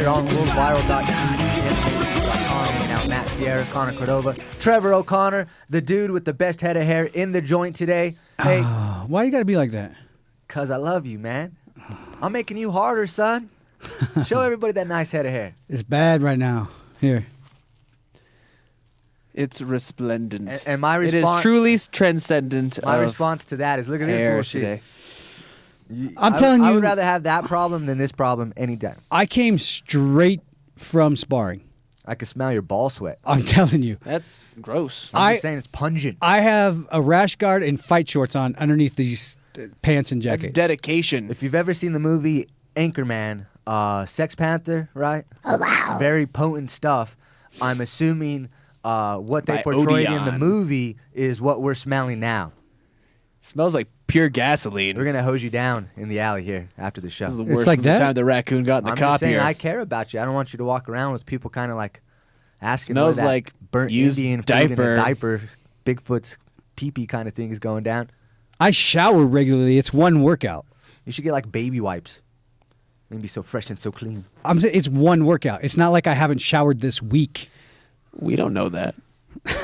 here on worldviral.com. Hanging out Matt Sierra, Connor Cordova, Trevor O'Connor, the dude with the best head of hair in the joint today. Hey, why you gotta be like that? cause I love you, man. I'm making you harder, son. Show everybody that nice head of hair. It's bad right now. Here. It's resplendent. And my it response, is truly transcendent. my of response to that is, look at this hair bullshit. today. I'm telling I you- would rather have that problem than this problem any day. I came straight from sparring. I can smell your ball sweat. I'm telling you. That's gross. I'm just saying it's pungent. I have a rash guard and fight shorts on underneath these pants and That's jacket. dedication. If you've ever seen the movie Anchorman, Sex Panther, right? Oh, wow. Very potent stuff. I'm assuming what they By portrayed in the Odeon. movie is what we're smelling now. Smells like pure gasoline. We're going to hose you down in the alley here after the show. This is the It's worst like from the that? time the raccoon got in the I'm just saying copier. I care about you. I don't want you to walk around with people kind of like asking Smells where that like burnt used Indian food in diaper. a diaper, Bigfoot's pee-pee kind of thing is going down. I shower regularly. It's one workout. You should get like baby wipes. They'd be so fresh and so clean. I'm saying it's one workout. It's not like I haven't showered this week. We don't know that.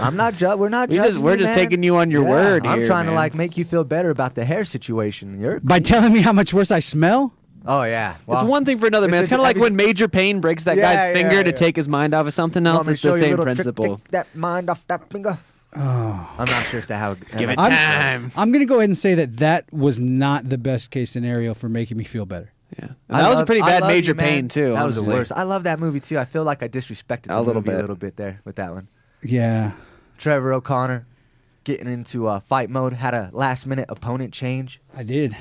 I'm not we're not judging we're you, just man. taking you on your Yeah, word I'm here, trying to man. like make you feel better about the hair situation. You're By telling me how much worse I smell? Oh yeah. It's one thing for another, man. it's It's kind of a- like when Major Payne breaks that Yeah, guy's finger yeah, to yeah. take his mind off of something Want else. me to It's show the you a same little trick, principle. take that mind off that finger. Oh. I'm not sure if that how. Give it how- time. I'm going to go ahead and say that was not the best case scenario for making me feel better. Yeah, and I that was a love- pretty I bad love Major you, man. Payne too. That was the honestly. worst. I love that movie too. I feel like I disrespected the A little movie bit. a little bit there with that one. Yeah. Trevor O'Connor getting into fight mode. Had a last minute opponent change. I did.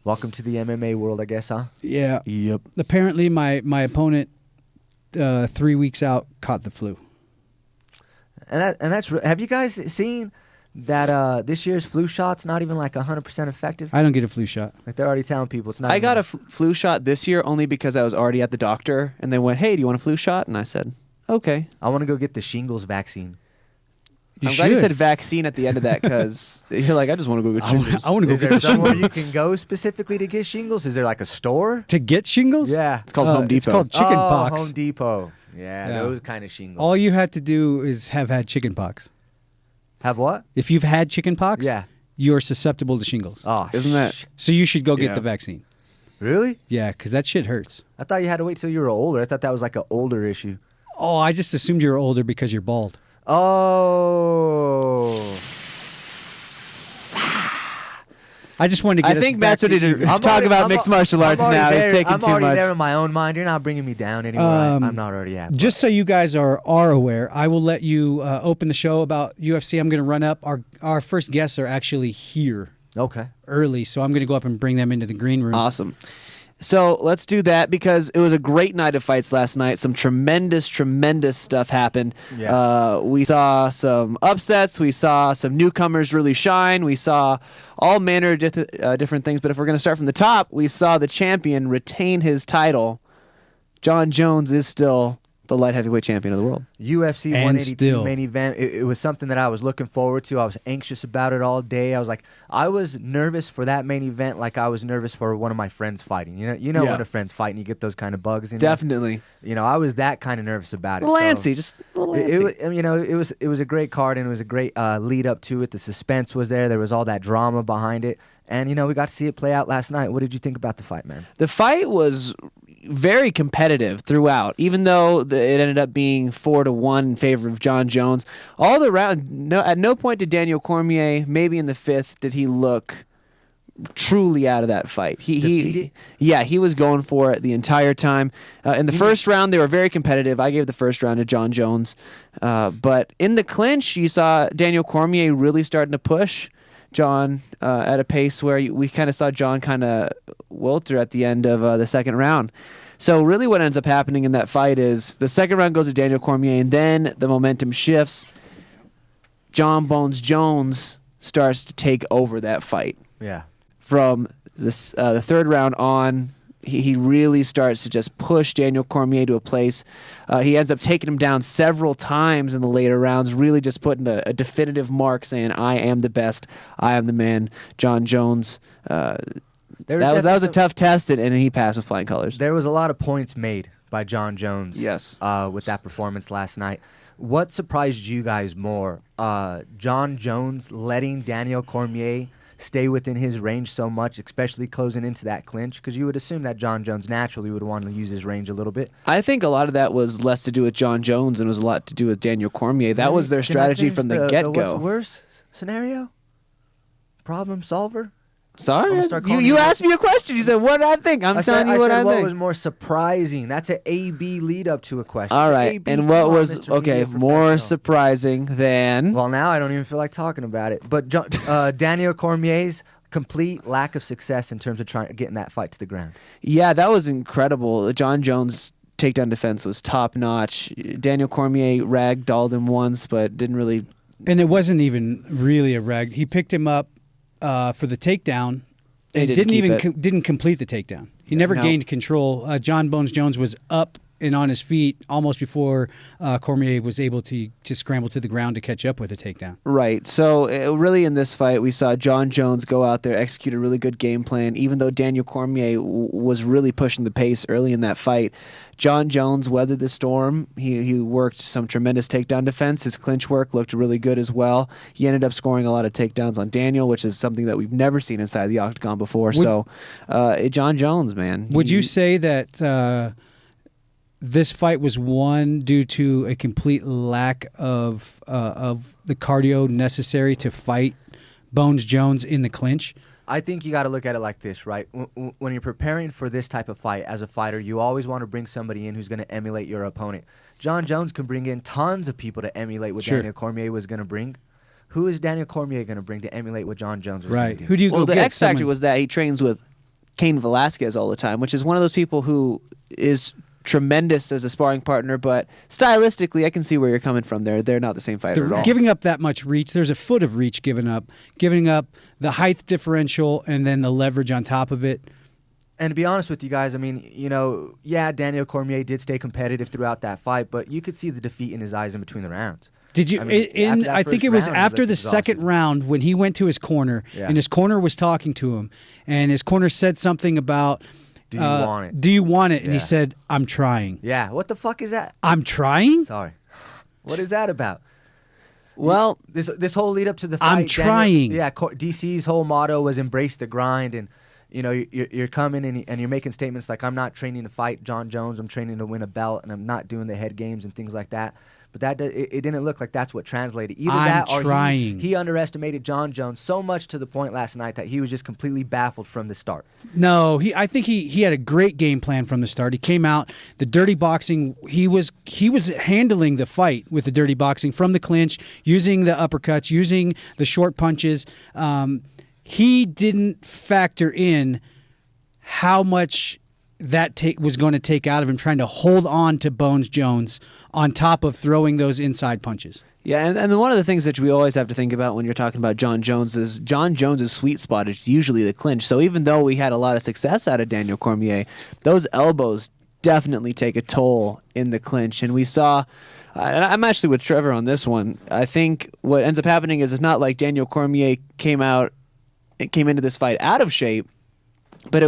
Welcome to the MMA world, I guess, huh? Yeah. Yep. Apparently, my opponent 3 weeks out caught the flu. And that's. Have you guys seen that this year's flu shot's not even like 100% effective? I don't get a flu shot. Like they're already telling people it's not. I even- got a flu shot this year only because I was already at the doctor, and they went, "Hey, do you want a flu shot?" And I said, "Okay." I want to go get the shingles vaccine. You I'm glad you should. said vaccine at the end of that because you're like, I just want to go get shingles. I want to go Is get there shingles. somewhere you can go specifically to get shingles? Is there like a store? To get shingles? Yeah. It's called Home Depot. It's called chicken Oh, pox. Home Depot. Yeah, Yeah. those kind of shingles. All you had to do is have had chicken pox. Have what? If you've had chicken pox, Yeah. you're susceptible to shingles. Oh, Isn't that- So you should go get Yeah. the vaccine. really? Yeah, because that shit hurts. I thought you had to wait till you were older. I thought that was like an older issue. Oh, I just assumed you were older because you're bald. Oh. I just wanted to I get us think back Matt's ready to even. talk already- about mixed martial arts already now. He's there. taking I'm too already much. there in my own mind. You're not bringing me down anymore. I'm not already at. Just so you guys are aware, I will let you open the show about UFC. I'm going to run up. Our first guests are actually here Okay. early, so I'm going to go up and bring them into the green room. Awesome. So let's do that because it was a great night of fights last night. Some tremendous stuff happened. Yeah. We saw some upsets. We saw some newcomers really shine. We saw all manner of different things. But if we're going to start from the top, we saw the champion retain his title. John Jones is still the light heavyweight champion of the world. UFC And 182 still. main event. It was something that I was looking forward to. I was anxious about it all day. I was nervous for that main event, like I was nervous for one of my friends fighting. You know Yeah. when a friend's fighting, you get those kind of bugs. Definitely. I was that kind of nervous about it. Lancy, so just a little it, Lancy. it was a great card and it was a great lead up to it. The suspense was there. There was all that drama behind it, and we got to see it play out last night. What did you think about the fight, man? The fight was very competitive throughout, even though it ended up being 4-1 in favor of John Jones. All the round, at no point did Daniel Cormier, maybe in the fifth, did he look truly out of that fight. He was going for it the entire time. In the first round, they were very competitive. I gave the first round to John Jones. But in the clinch, you saw Daniel Cormier really starting to push John at a pace where we kind of saw John kind of wilter at the end of the second round. So really what ends up happening in that fight is the second round goes to Daniel Cormier, and then the momentum shifts. John Bones Jones starts to take over that fight. Yeah. From the third round on, he really starts to just push Daniel Cormier to a place. He ends up taking him down several times in the later rounds, really just putting a definitive mark saying, I am the best, I am the man. John Jones, that was a tough test, and he passed with flying colors. There was a lot of points made by John Jones. Yes. With that performance last night. What surprised you guys more? John Jones letting Daniel Cormier stay within his range so much, especially closing into that clinch? Because you would assume that John Jones naturally would want to use his range a little bit. I think a lot of that was less to do with John Jones and was a lot to do with Daniel Cormier. That was their strategy from the get-go. What's worse scenario? Problem solver? Sorry, I'm gonna start calling you you asked me a question. You said, "What did I think?" I'm telling you what I what think. was more surprising? That's an A/B lead up to a question. All right, A-B, and what come on, was Mr. okay Media more Professional. surprising than? Well, now I don't even feel like talking about it. But Daniel Cormier's complete lack of success in terms of getting that fight to the ground. Yeah, that was incredible. John Jones' takedown defense was top notch. Daniel Cormier ragdolled him once, but didn't really. And it wasn't even really a rag. He picked him up for the takedown. He And didn't keep it. didn't complete the takedown. He never No. gained control. John Bones Jones was up and on his feet almost before Cormier was able to scramble to the ground to catch up with a takedown. Right. So really in this fight, we saw John Jones go out there, execute a really good game plan, even though Daniel Cormier was really pushing the pace early in that fight. John Jones weathered the storm. He worked some tremendous takedown defense. His clinch work looked really good as well. He ended up scoring a lot of takedowns on Daniel, which is something that we've never seen inside the octagon before. John Jones, man. Would you say that this fight was won due to a complete lack of the cardio necessary to fight Bones Jones in the clinch? I think you got to look at it like this, right? When you're preparing for this type of fight as a fighter, you always want to bring somebody in who's going to emulate your opponent. John Jones can bring in tons of people to emulate what Sure. Daniel Cormier was going to bring. Who is Daniel Cormier going to bring to emulate what John Jones was going Right. to do? Who do you Well, go the get? X factor Someone- was that he trains with Cain Velasquez all the time, which is one of those people who is tremendous as a sparring partner, but stylistically, I can see where you're coming from there. They're not the same fighter at all. giving up that much reach. There's a foot of reach giving up the height differential and then the leverage on top of it. And to be honest with you guys, I mean, yeah, Daniel Cormier did stay competitive throughout that fight, but you could see the defeat in his eyes in between the rounds. Did you? I mean, after that I think first it was round, he after looked the exhausted. second round when he went to his corner Yeah. and his corner was talking to him, and his corner said something about, Do you want it? Do you want it? And he Yeah. said, "I'm trying." Yeah, what the fuck is that? I'm trying. Sorry. What is that about? Well, This whole lead up to the fight. I'm trying. DC's whole motto was embrace the grind, and you're coming and you're making statements like, I'm not training to fight John Jones, I'm training to win a belt, and I'm not doing the head games and things like that. But it didn't look like that's what translated. Either I'm that or trying. he underestimated John Jones so much to the point last night that he was just completely baffled from the start. No, I think he had a great game plan from the start. He came out the dirty boxing. He was handling the fight with the dirty boxing from the clinch, using the uppercuts, using the short punches. He didn't factor in how much that was going to take out of him trying to hold on to Bones Jones on top of throwing those inside punches. yeah, and one of the things that we always have to think about when you're talking about John Jones is John Jones's sweet spot is usually the clinch. So even though we had a lot of success out of Daniel Cormier, those elbows definitely take a toll in the clinch. And we saw, and I'm actually with Trevor on this one. I think what ends up happening is it's not like Daniel Cormier came into this fight out of shape, but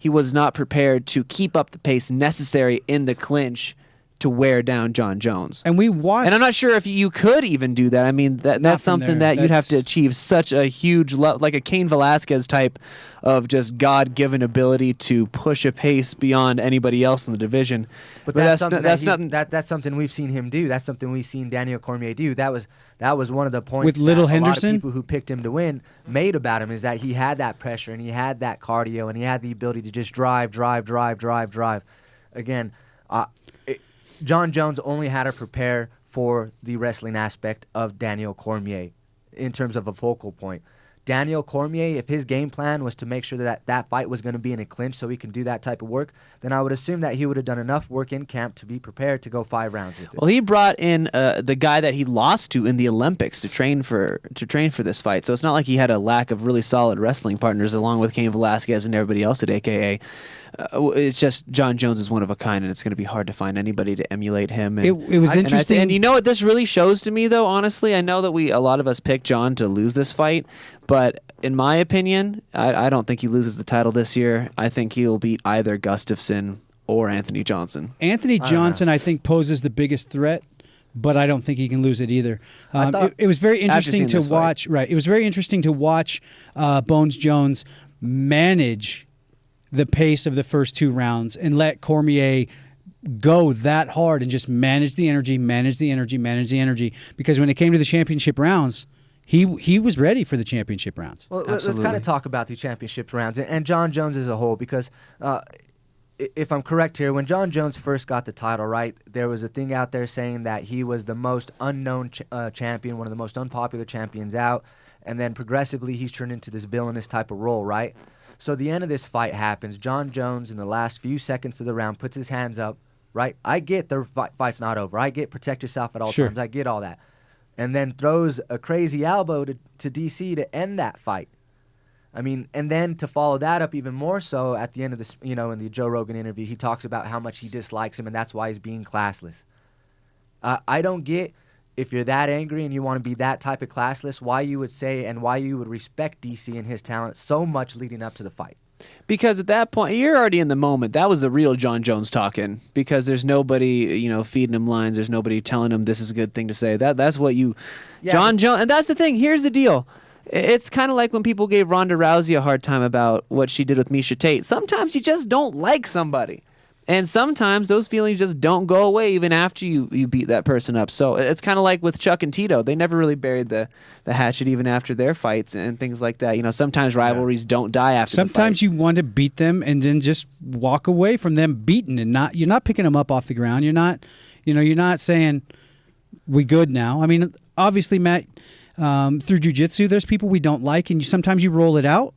he was not prepared to keep up the pace necessary in the clinch to wear down John Jones. And we watched. And I'm not sure if you could even do that. I mean, that's from something there. that you'd have to That's- achieve such a huge like a Cain Velasquez type of just God-given ability to push a pace beyond anybody else in the division. But that's something nothing. that's something we've seen him do. That's something we've seen Daniel Cormier do. That was one of the points With Little that a lot Henderson? of people who picked him to win made about him, is that he had that pressure and he had that cardio and he had the ability to just drive. Again, John Jones only had to prepare for the wrestling aspect of Daniel Cormier in terms of a focal point. Daniel Cormier, if his game plan was to make sure that fight was going to be in a clinch so he can do that type of work, then I would assume that he would have done enough work in camp to be prepared to go 5 rounds with it. Well, he brought in the guy that he lost to in the Olympics to train for this fight. So it's not like he had a lack of really solid wrestling partners along with Cain Velasquez and everybody else at AKA. It's just John Jones is one of a kind, and it's going to be hard to find anybody to emulate him. And, It was interesting. And you know what this really shows to me, though. Honestly, I know that a lot of us picked John to lose this fight, but in my opinion, I don't think he loses the title this year. I think he'll beat either Gustafsson or Anthony Johnson. Anthony don't Johnson, I think, poses the biggest threat, but I don't think he can lose it either. It was very interesting to watch. Right, it was very interesting to watch Bones Jones manage the pace of the first 2 rounds and let Cormier go that hard and just manage the energy. Because when it came to the championship rounds, he was ready for the championship rounds. Well, let's kind of talk about the championship rounds and John Jones as a whole, because if I'm correct here, when John Jones first got the title, right, there was a thing out there saying that he was the most unknown champion, one of the most unpopular champions out, and then progressively he's turned into this villainous type of role, right? So the end of this fight happens. John Jones, in the last few seconds of the round, puts his hands up, right? I get the fight's not over. I get protect yourself at all times. I get all that. And then throws a crazy elbow to DC to end that fight. I mean, and then to follow that up even more so at the end of this, in the Joe Rogan interview, he talks about how much he dislikes him, and that's why he's being classless. I don't get, if you're that angry and you want to be that type of classless, why you would say and why you would respect DC and his talent so much leading up to the fight. Because at that point, you're already in the moment. That was the real John Jones talking. Because there's nobody, feeding him lines. There's nobody telling him this is a good thing to say. That's what you, yeah. John Jones. And that's the thing. Here's the deal. It's kind of like when people gave Ronda Rousey a hard time about what she did with Miesha Tate. Sometimes you just don't like somebody. And sometimes those feelings just don't go away even after you beat that person up. So it's kind of like with Chuck and Tito. They never really buried the hatchet even after their fights and things like that. Sometimes rivalries don't die after Sometimes the fight. You want to beat them and then just walk away from them beaten, and you're not picking them up off the ground. You're not saying we good now. I mean, obviously, Matt, through jiu-jitsu, there's people we don't like, and sometimes you roll it out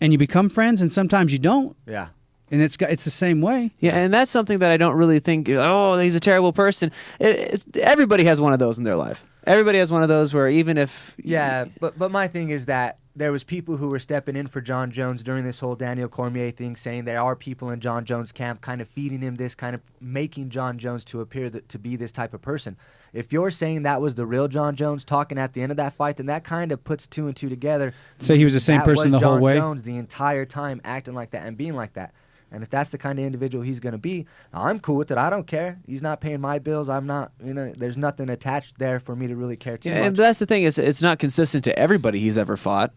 and you become friends, and sometimes you don't. Yeah. And it's the same way. Yeah, and that's something that I don't really think, he's a terrible person. Everybody has one of those in their life. Everybody has one of those where even if... Yeah, but my thing is that there was people who were stepping in for John Jones during this whole Daniel Cormier thing, saying there are people in John Jones' camp kind of feeding him this, kind of making John Jones to appear to be this type of person. If you're saying that was the real John Jones talking at the end of that fight, then that kind of puts 2 and 2 together. So he was the same person the whole way? John Jones the entire time acting like that and being like that. And if that's the kind of individual he's going to be, I'm cool with it. I don't care. He's not paying my bills. I'm not, there's nothing attached there for me to really care too much. And that's the thing. It's not consistent to everybody he's ever fought.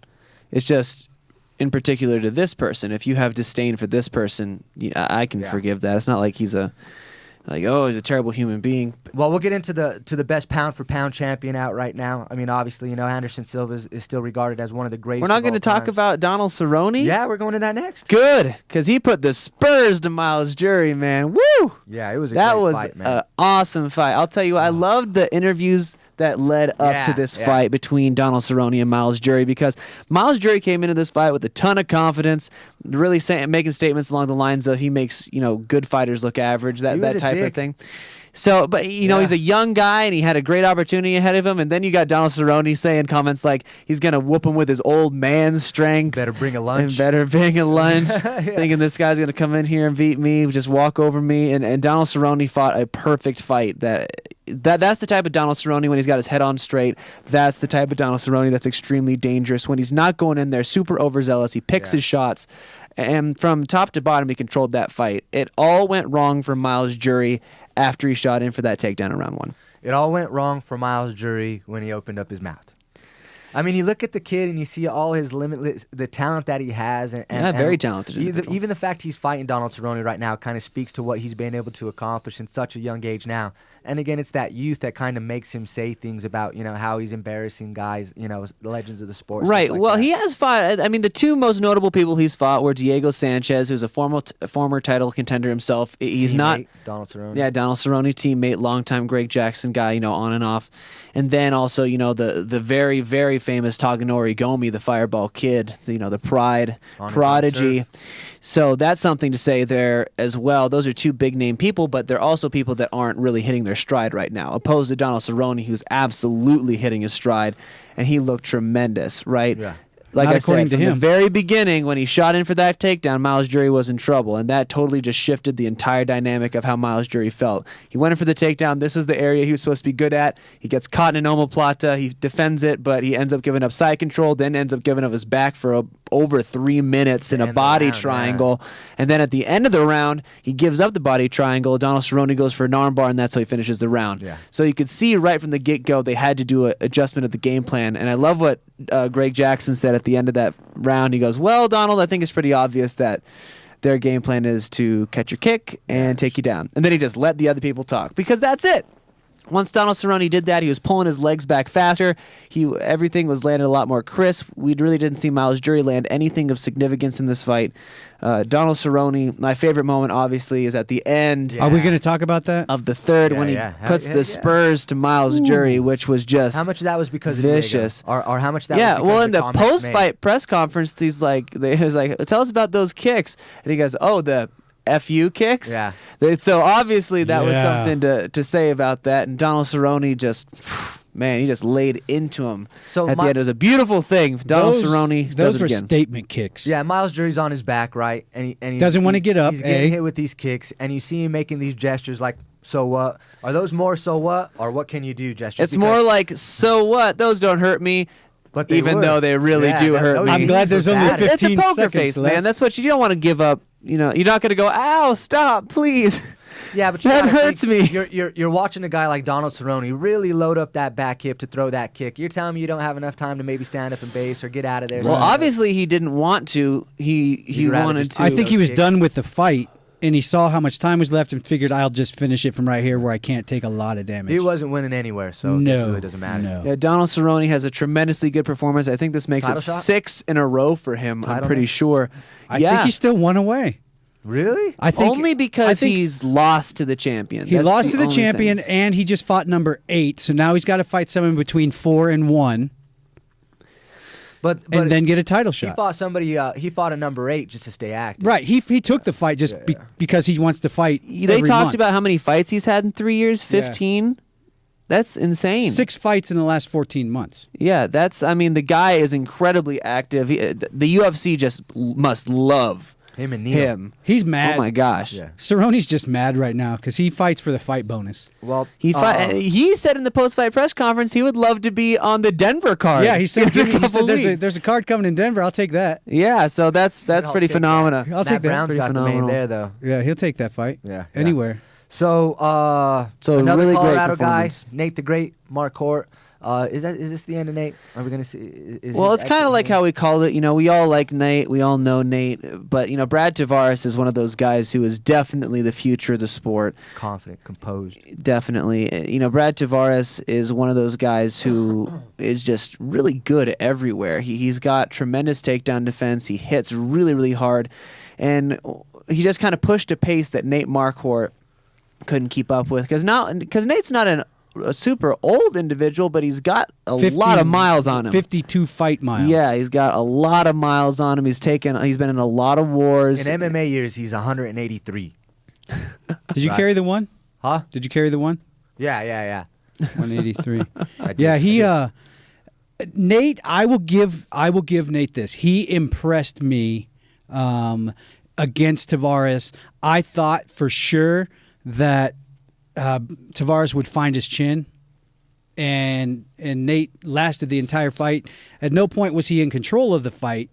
It's just in particular to this person. If you have disdain for this person, I can forgive that. It's not like he's he's a terrible human being. Well, we'll get into the best pound-for-pound champion out right now. I mean, obviously, Anderson Silva is still regarded as one of the greatest. We're not going to talk about Donald Cerrone? Yeah, we're going to that next. Good, because he put the spurs to Miles Jury, man. Woo! Yeah, it was a great fight, man. That was an awesome fight. I'll tell you what, I loved the interviews that led up to this fight between Donald Cerrone and Miles Jury, because Miles Jury came into this fight with a ton of confidence, really making statements along the lines of he makes good fighters look average, that type of thing. So, but he's a young guy and he had a great opportunity ahead of him, and then you got Donald Cerrone saying comments like he's gonna whoop him with his old man strength. Better bring a lunch. Thinking this guy's gonna come in here and beat me, just walk over me. And Donald Cerrone fought a perfect fight. That's the type of Donald Cerrone when he's got his head on straight. That's the type of Donald Cerrone that's extremely dangerous when he's not going in there super overzealous. He picks his shots. And from top to bottom, he controlled that fight. It all went wrong for Miles Jury after he shot in for that takedown in round 1. It all went wrong for Miles Jury when he opened up his mouth. I mean, you look at the kid and you see all his the talent that he has. And very talented. Even the fact he's fighting Donald Cerrone right now kind of speaks to what he's been able to accomplish in such a young age now. And again, it's that youth that kind of makes him say things about, how he's embarrassing guys, legends of the sport. Right. Like well, that. he has fought. I mean, the 2 most notable people he's fought were Diego Sanchez, who's a former title contender himself. He's teammate, not Donald Cerrone. Yeah, Donald Cerrone, teammate, longtime Greg Jackson guy, on and off. And then also, the very, very famous Taganori Gomi, the Fireball Kid, the Pride prodigy. So that's something to say there as well. Those are 2 big name people, but they're also people that aren't really hitting their stride right now, opposed to Donald Cerrone, who's absolutely hitting his stride, and he looked tremendous, right? Yeah. Like Not I according said, to from him. the very beginning, when he shot in for that takedown, Miles Jury was in trouble, and that totally just shifted the entire dynamic of how Miles Jury felt. He went in for the takedown. This was the area he was supposed to be good at. He gets caught in an omoplata. He defends it, but he ends up giving up side control, then ends up giving up his back for over 3 minutes in a end the body round, yeah. triangle. And then at the end of the round, he gives up the body triangle. Donald Cerrone goes for an armbar, and that's how he finishes the round. Yeah. So you could see right from the get-go they had to do an adjustment of the game plan. And I love what Greg Jackson said at the end of that round. He goes, well, Donald, I think it's pretty obvious that their game plan is to catch your kick and take you down. And then he just let the other people talk because that's it. Once Donald Cerrone did that, he was pulling his legs back faster. Everything was landed a lot more crisp. We really didn't see Miles Jury land anything of significance in this fight. Donald Cerrone, my favorite moment, obviously, is at the end Yeah. Are we going to talk about that? of the third Yeah, when he yeah. puts Yeah, the yeah. Spurs to Miles Jury, which was just How much of that was because vicious. of Diego? Or how much of that yeah, was because well, of in the comments made? post-fight press conference, he was like, tell us about those kicks. And he goes, oh, the FU kicks? Yeah. So obviously that was Yeah. something to say about that. And Donald Cerrone just, man, he just laid into him So at the my- end. It was a beautiful thing. Donald Cerrone does those it were again. statement kicks. Yeah, Miles Jury's on his back, right? And he Doesn't wanna he's- get up, He's getting eh? hit with these kicks, and you see him making these gestures like, so what? Are those more so what? Or what can you do gestures? It's more like, so what? Those don't hurt me. But they even would. though they really Yeah, do hurt those me. I'm glad there's knees were only bad. 15 It's a poker seconds face, left. man. That's what you don't want to give up. You know, you're not going to go, ow, stop, please. Yeah, but you That gotta hurts think, me. You're watching a guy like Donald Cerrone really load up that back hip to throw that kick. You're telling me you don't have enough time to maybe stand up and base or get out of there. Well, So- obviously he didn't want to. He You'd rather wanted just to. I think he was kicks. done with the fight, and he saw how much time was left and figured, I'll just finish it from right here where I can't take a lot of damage. he wasn't winning anywhere, so no, this really doesn't matter. No. Yeah, Donald Cerrone has a tremendously good performance. I think this makes Title it shot? 6 in a row for him. I'm Title pretty match? sure. I yeah. think he still won away. Really? I think Only I because think he's lost to the champion. he That's lost to the only champion, thing. and he just fought number 8. So now he's got to fight someone between 4 and 1, But and then get a title he shot. fought somebody. He fought a number 8 just to stay active. Right. He took the fight just because he wants to fight. They every talked month. about how many fights he's had in 3 years. 15. That's insane. 6 fights in the last 14 months. Yeah, that's. I mean, the guy is incredibly active. The UFC just must love Him and Neil. him. He's mad. Oh my gosh. Yeah. Cerrone's just mad right now because he fights for the fight bonus. Well, He said in the post-fight press conference he would love to be on the Denver card. Yeah, he said, in a he couple said there's, a, weeks. there's a card coming in Denver. I'll take that. Yeah, so that's I'll pretty take phenomenal. I'll take Matt that. Brown's Pretty got the phenomenal. main there though. Yeah, he'll take that fight. Yeah. Anywhere. So, So another really great Colorado guy, performance. Nate the Great, Mark Hort. Is this the end of Nate? Are we gonna see? Is Well, he it's kind of exiting like here? how we called it. You know, we all like Nate. We all know Nate. But, you know, Brad Tavares is one of those guys who is definitely the future of the sport. confident, composed. Definitely. You know, Brad Tavares is one of those guys who is just really good everywhere. He's got tremendous takedown defense. He hits really, really hard. And he just kind of pushed a pace that Nate Marquardt couldn't keep up with. Because Nate's not a super old individual, but he's got a lot of miles on him. 52 fight miles. Yeah, he's got a lot of miles on him. He's been in a lot of wars. In MMA years, he's 183. Did you Right. carry the one? Huh? Did you carry the one? Yeah. 183. I did, Yeah, I did. Nate, I will give Nate this. He impressed me against Tavares. I thought for sure that Tavares would find his chin, and Nate lasted the entire fight. At no point was he in control of the fight.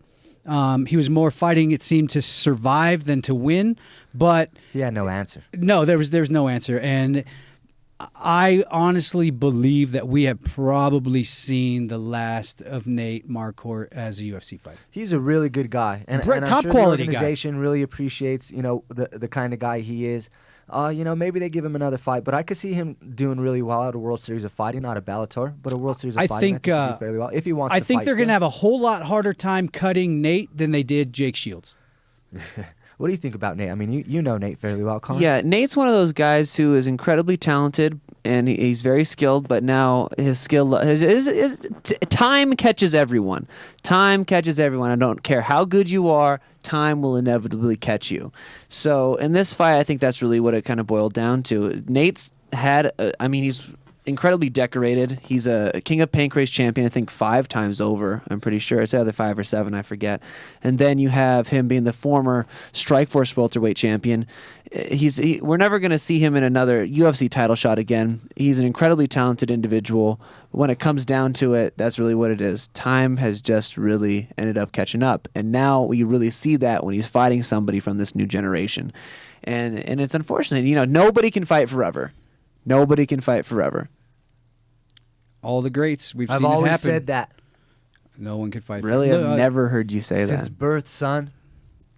He was more fighting, it seemed, to survive than to win. But He had no answer. no, there was no answer, and I honestly believe that we have probably seen the last of Nate Marquardt as a UFC fighter. He's a really good guy, and I'm Top sure quality the guy. organization really appreciates the kind of guy he is. Maybe they give him another fight, but I could see him doing really well at a World Series of Fighting, not a Bellator, but a World Series of I Fighting. think, He could do fairly well if he wants. I to think fight they're going to still. have a whole lot harder time cutting Nate than they did Jake Shields. What do you think about Nate? I mean, you know Nate fairly well, Colin. Yeah, Nate's one of those guys who is incredibly talented and he's very skilled, but now his skill, time catches everyone. Time catches everyone. I don't care how good you are, time will inevitably catch you. So in this fight, I think that's really what it kind of boiled down to. Nate's had, incredibly decorated. He's a King of Pancrase champion, I think 5 times over. I'm pretty sure it's either 5 or 7, I forget. And then you have him being the former Strikeforce welterweight champion. We're never going to see him in another UFC title shot again. He's an incredibly talented individual. When it comes down to it, that's really what it is. Time has just really ended up catching up. And now we really see that when he's fighting somebody from this new generation. And it's unfortunate. Nobody can fight forever. Nobody can fight forever. All the greats, we've I've seen it always happen. said that. No one can fight. Really? forever. I've never heard you say Since that. birth, son.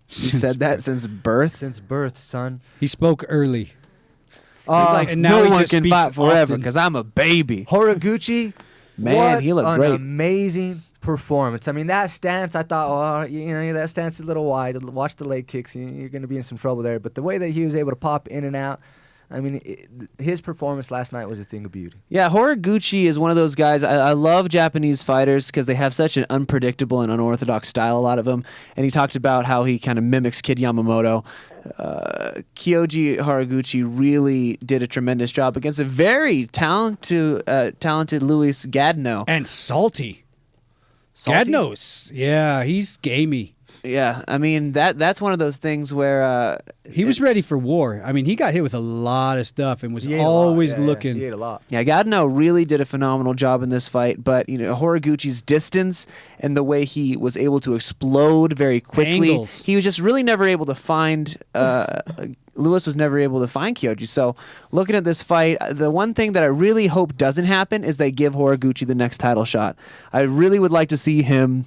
You said that since birth? Since birth, son. He spoke early. He's like, and now no he one just can speaks fight forever often. because I'm a baby. Horiguchi, Man, what he looked an great. amazing performance. I mean, that stance, I thought, that stance is a little wide. Watch the leg kicks. You're going to be in some trouble there. But the way that he was able to pop in and out, I mean, his performance last night was a thing of beauty. Yeah, Horiguchi is one of those guys. I love Japanese fighters because they have such an unpredictable and unorthodox style, a lot of them. And he talked about how he kind of mimics Kid Yamamoto. Kyoji Horiguchi really did a tremendous job against a very talented Luis Gadno. And salty. Salty? Gadnos. Yeah, he's gamey. Yeah, I mean, that's one of those things where... He was ready for war. I mean, he got hit with a lot of stuff and was He ate a lot. always Yeah, looking. he ate a lot. Yeah, Gadno really did a phenomenal job in this fight, but Horiguchi's distance and the way he was able to explode very quickly, Angles. he was just really never able to find. Lewis was never able to find Kyoji. So, looking at this fight, the one thing that I really hope doesn't happen is they give Horiguchi the next title shot. I really would like to see him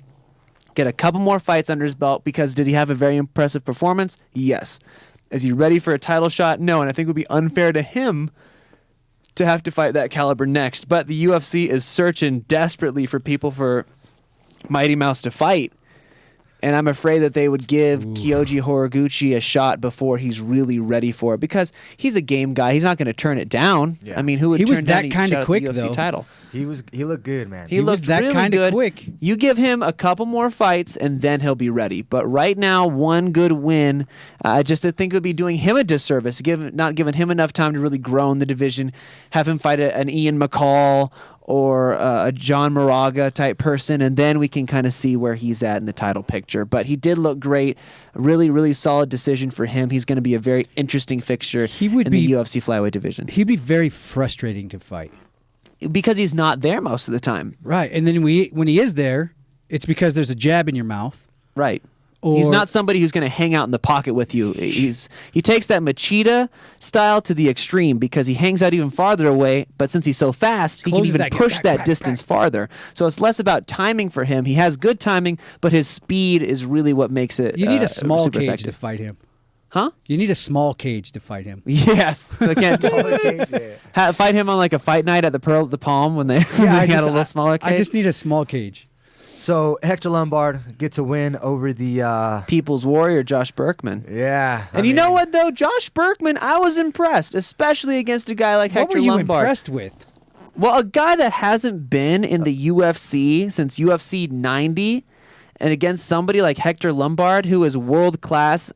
get a couple more fights under his belt, because did he have a very impressive performance? Yes. Is he ready for a title shot? No, and I think it would be unfair to him to have to fight that caliber next. But the UFC is searching desperately for people for Mighty Mouse to fight. And I'm afraid that they would give Kyoji Horiguchi a shot before he's really ready for it, because he's a game guy. He's not going to turn it down. Yeah. I mean, who would He was turn down that a kinda shot at quick, the UFC though. title? He looked good, man. He was looked that really kinda good. quick. You give him a couple more fights, and then he'll be ready. But right now, one good win, I just think it would be doing him a disservice, not giving him enough time to really grow in the division, have him fight an Ian McCall or a John Moraga type person, and then we can kind of see where he's at in the title picture. But he did look great. Really, really solid decision for him. He's going to be a very interesting fixture in the UFC flyweight division. He'd be very frustrating to fight. Because he's not there most of the time. Right. And then when he is there, it's because there's a jab in your mouth. Right. Or- He's not somebody who's going to hang out in the pocket with you. He takes that Machida style to the extreme, because he hangs out even farther away, but since he's so fast, he can Closes even that gap, push back, that back, distance back. farther. So it's less about timing for him. He has good timing, but his speed is really what makes it You need a small super cage effective. to fight him. Huh? You need a small cage to fight him. Yes. So I can't fight him on like a fight night at the Palm when they, when they had a little smaller cage. I just need a small cage. So Hector Lombard gets a win over the People's Warrior, Josh Berkman. yeah. And you know what, though? Josh Berkman, I was impressed, especially against a guy like What Hector were you Lombard. impressed with? Well, a guy that hasn't been in the UFC since UFC 90, and against somebody like Hector Lombard, who is world class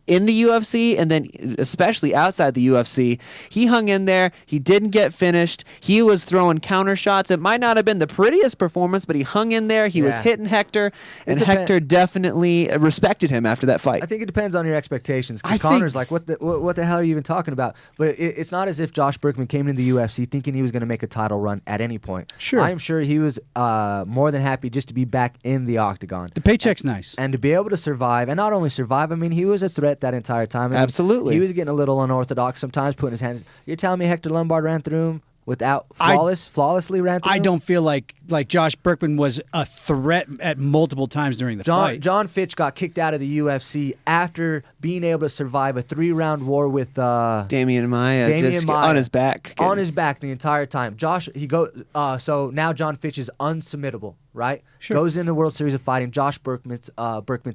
in the UFC and then especially outside the UFC, he hung in there. He didn't get finished. He was throwing counter shots. It might not have been the prettiest performance, but he hung in there. He was Yeah. hitting Hector, and It Hector definitely respected him after that fight. I think it depends on your expectations. I Because think- Connor's like, what the hell are you even talking about? But it's not as if Josh Berkman came into the UFC thinking he was going to make a title run at any point. Sure. I am sure he was more than happy just to be back in the octagon. The paycheck's nice. And to be able to survive, and not only survive, I mean, he was a threat that entire time. I mean, Absolutely. He was getting a little unorthodox sometimes, putting his hands. You're telling me Hector Lombard ran through him without flawlessly ran through I him? don't feel like Josh Berkman was a threat at multiple times during the fight. John Fitch got kicked out of the UFC after being able to survive a 3-round war with Damian Maia Damian just Maia. on his back. on his back the entire time. So now John Fitch is unsubmittable, right? Sure. Goes in the World Series of Fighting. Josh Berkman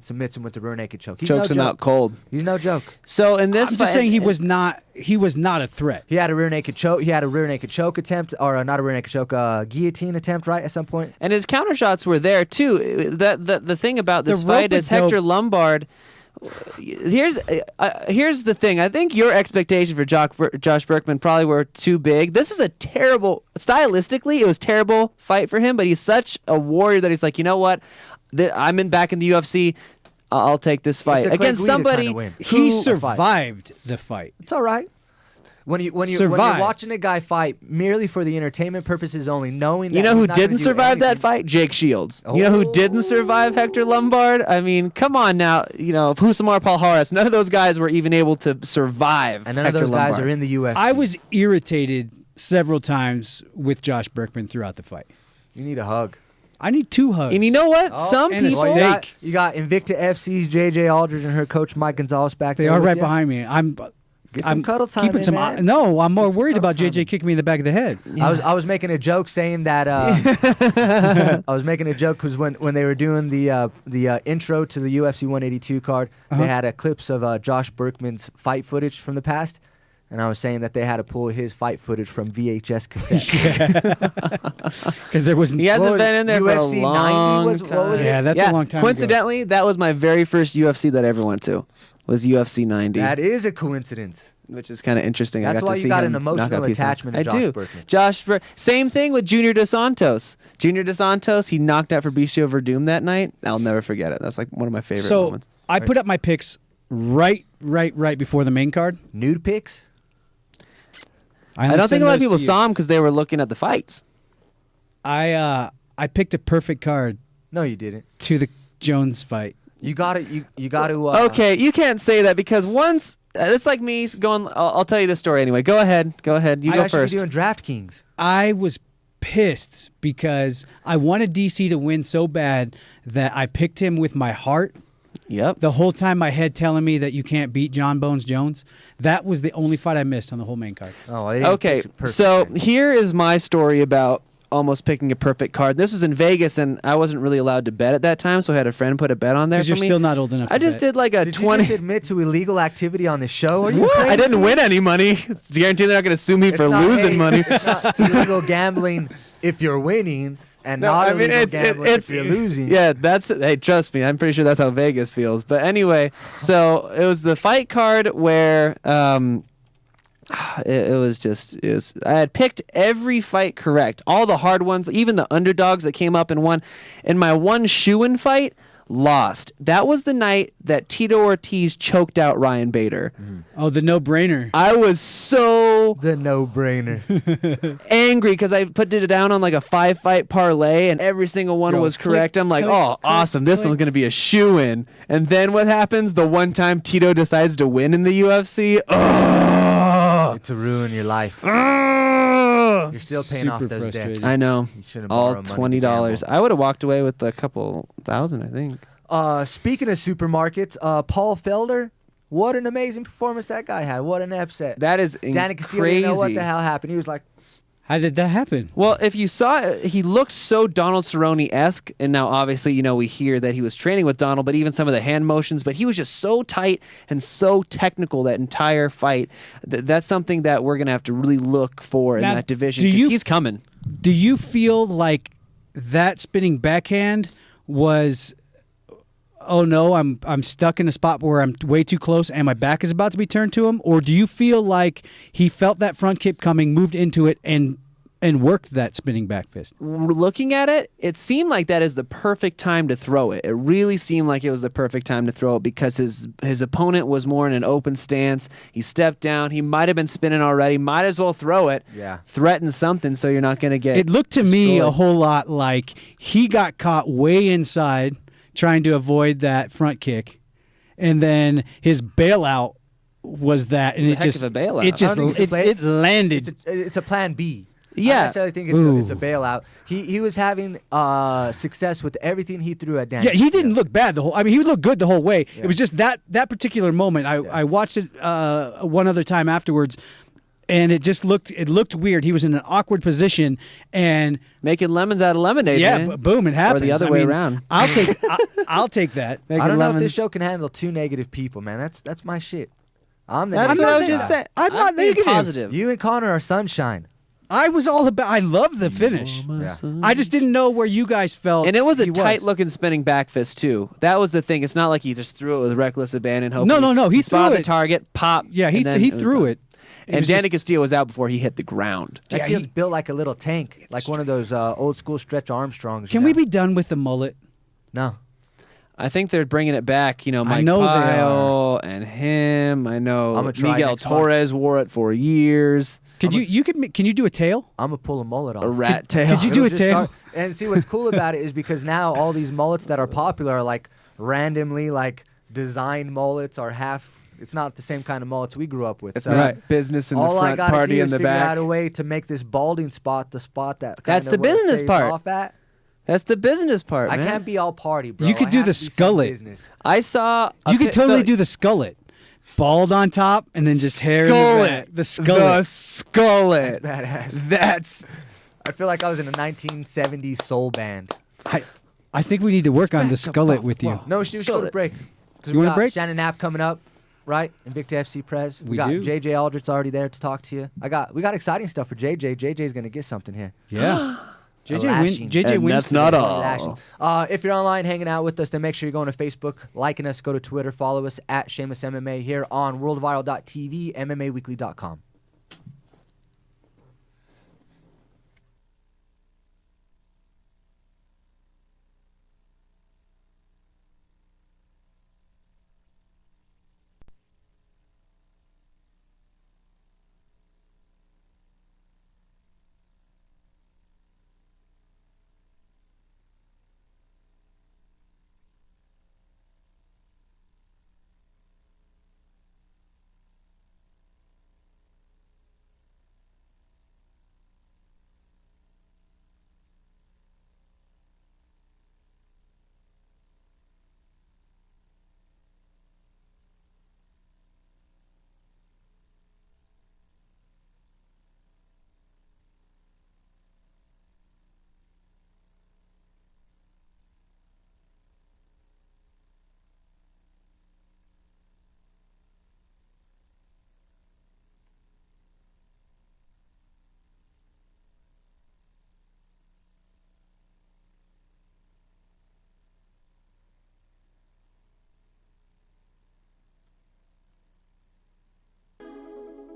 submits him with the rear naked choke. He's chokes no him joke. out cold. He's no joke. So in this I'm fight, just saying he was not a threat. He had a rear naked choke. He had a rear naked choke attempt, or not a rear naked choke, guillotine attempt, right? At some point. and his counter shots were there too. The thing about this The rope fight was is Hector dope. Lombard here's the thing. I think your expectation for Josh Berkman probably were too big. This is a terrible, stylistically, it was terrible fight for him, but he's such a warrior that he's like, you know what? I'm back in the UFC. I'll take this fight It's a against Clay Guida somebody kinda win. who He survived the fight. It's all right. When you're Survive. watching a guy fight merely for the entertainment purposes only, knowing that You know he's who not gonna didn't do survive that anything- fight? Jake Shields. You know who didn't survive Hector Lombard? I mean, come on now. You know, Husamar Palhares. None of those guys were even able to survive. And none Hector of those guys Lombard. are in the UFC. I was irritated several times with Josh Berkman throughout the fight. You need a hug. I need 2 hugs. And you know what? Oh, Some and a people. steak. You got Invicta FC's JJ Aldridge and her coach Mike Gonzalez back They there. are with right ya. behind me. Get some cuddle time keeping in, some. man. No, I'm more Get some worried cuddle about time JJ in. kicking me in the back of the head. I was making a joke saying that I was making a joke because when they were doing the intro to the UFC 182 card, they had clips of Josh Berkman's fight footage from the past, and I was saying that they had to pull his fight footage from VHS cassette. Because there was. He hasn't Well, been in there for a UFC 90 long was- what time. was it? Yeah, that's a long time ago. Coincidentally, that was my very first UFC that I ever went to. Was UFC 90. That is a coincidence. Which is kind of interesting. That's I got why to you see got him an knock emotional out pieces. attachment to I Josh do. Berkman. Same thing with Junior Dos Santos. Junior Dos Santos, he knocked out Fabricio Verdum that night. I'll never forget it. That's like one of my favorite So moments. I put up my picks right before the main card. Nude pics? I don't think a lot of people saw him because they were looking at the fights. I picked a perfect card No, you didn't. to the Jones fight. You got to. You got to. Okay, you can't say that because once it's like me going. I'll tell you this story anyway. Go ahead. You I go should first. be doing DraftKings. I was pissed because I wanted DC to win so bad that I picked him with my heart. Yep. The whole time my head telling me that you can't beat John Bones Jones. That was the only fight I missed on the whole main card. Oh, I didn't Okay, pick it perfect so then. here is my story about almost picking a perfect card. This was in Vegas, and I wasn't really allowed to bet at that time, so I had a friend put a bet on there Because for you're me. still not old enough I to just bet. did like a Did 20. you just admit to illegal activity on the show? Are you What? crazy? I didn't win any money. It's guaranteed they're not going to sue me It's for not- losing hey, money. It's not illegal gambling if you're winning, and No, not I mean, illegal gambling if you're losing. Yeah, hey, trust me, I'm pretty sure that's how Vegas feels. But anyway, so it was the fight card where it was I had picked every fight correct, all the hard ones, even the underdogs that came up and won. In my one shoe-in fight, lost. That was the night that Tito Ortiz choked out Ryan Bader. Oh, the no-brainer. I was so The no-brainer. angry because I put it down on like a 5-fight parlay and every single one Yo, was click, correct. I'm like, click, oh, click, awesome. This click. one's going to be a shoe-in. And then what happens? The one time Tito decides to win in the UFC. To ruin your life. Ugh. You're still paying off Super those debts. frustrated. I know. You shouldn't All borrow money to $20. gamble. I would have walked away with a couple thousand, I think. Speaking of supermarkets, Paul Felder, what an amazing performance that guy had. What an upset. That is Danny Castillo crazy. didn't know what the hell happened. He was like, How did that happen? Well, if you saw it, he looked so Donald Cerrone-esque, and now obviously, we hear that he was training with Donald, but even some of the hand motions, but he was just so tight and so technical that entire fight. That's something that we're going to have to really look for Now, in that division, do 'cause you- he's coming. Do you feel like that spinning backhand was, oh no, I'm stuck in a spot where I'm way too close and my back is about to be turned to him? Or do you feel like he felt that front kick coming, moved into it, and worked that spinning back fist? Looking at it, it seemed like that is the perfect time to throw it. It really seemed like it was the perfect time to throw it because his opponent was more in an open stance. He stepped down. He might have been spinning already. Might as well throw it. Yeah. Threaten something so you're not going to get It looked to me a destroyed. whole lot like he got caught way inside trying to avoid that front kick, and then his bailout was that, and The it heck just of a bailout. it just I don't think it's a it landed. it's a plan B. I Yeah. don't necessarily think it's a bailout. He was having success with everything he threw at Danny. Yeah, he didn't look bad the whole. I mean, he looked good the whole way. Yeah. It was just that particular moment. I watched it one other time afterwards, and it just looked weird. He was in an awkward position, and making lemons out of lemonade. man. boom, it happened. Or the other way around. I'll take that. I don't know if lemons. this show can handle two negative people, man. That's my shit. I'm the That's negative what I was guy. just saying. I'm not being negative. positive. You and Connor are sunshine. I was all about. I love the finish. I just didn't know where you guys felt. And it was a he tight-looking spinning back fist too. That was the thing. It's not like he just threw it with reckless abandon. No, he spotted threw the it. target, pop. Yeah, he and then threw was it. done. And was Danny just- Castillo was out before he hit the ground. That Yeah, kid's he- built like a little tank, like one of those old school Stretch Armstrongs. Can we be done with the mullet? No. I think they're bringing it back. You know, Mike know they Pyle and him. I know I'ma try Miguel next Torres wore it for years. Can you do a tail? I'm gonna pull a mullet off. A rat tail. could you do It'll a just tail? And see what's cool about it is because now all these mullets that are popular are like randomly like designed mullets or half. It's not the same kind of mullets we grew up with. It's So not business in the all I front, gotta party do in is the figure back. out a way to make this balding spot the spot that. That's kinda the where it business pays part. Off at. That's the business part, I man. can't be all party, bro. You could I do have the to be some skullet. business. I saw. You could totally do the skullet. Bald on top and then just hair in the back. The skullet. skullet. Badass. That's I feel like I was in a 1970s soul band. I think we need to work on the skullet with you. No, we should go to Skullet. break. 'Cause You we wanna got break? Shannon Knapp coming up, right? Invicta FC Prez. We got do. JJ Aldridge already there to talk to you. We got exciting stuff for JJ. JJ's gonna get something here. Yeah. A JJ lashing. JJ And wins. that's not today. all. Lashing. If you're online hanging out with us, then make sure you're going to Facebook, liking us, go to Twitter, follow us at Shameless MMA here on worldviral.tv, MMAweekly.com.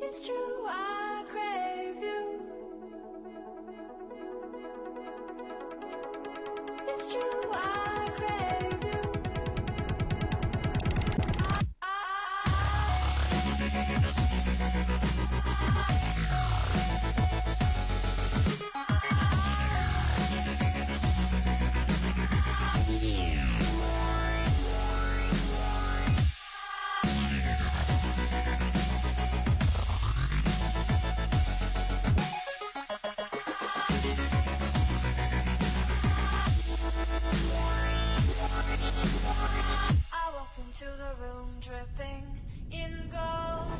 It's true, I crave you. It's true, I crave you. I walked into the room dripping in gold.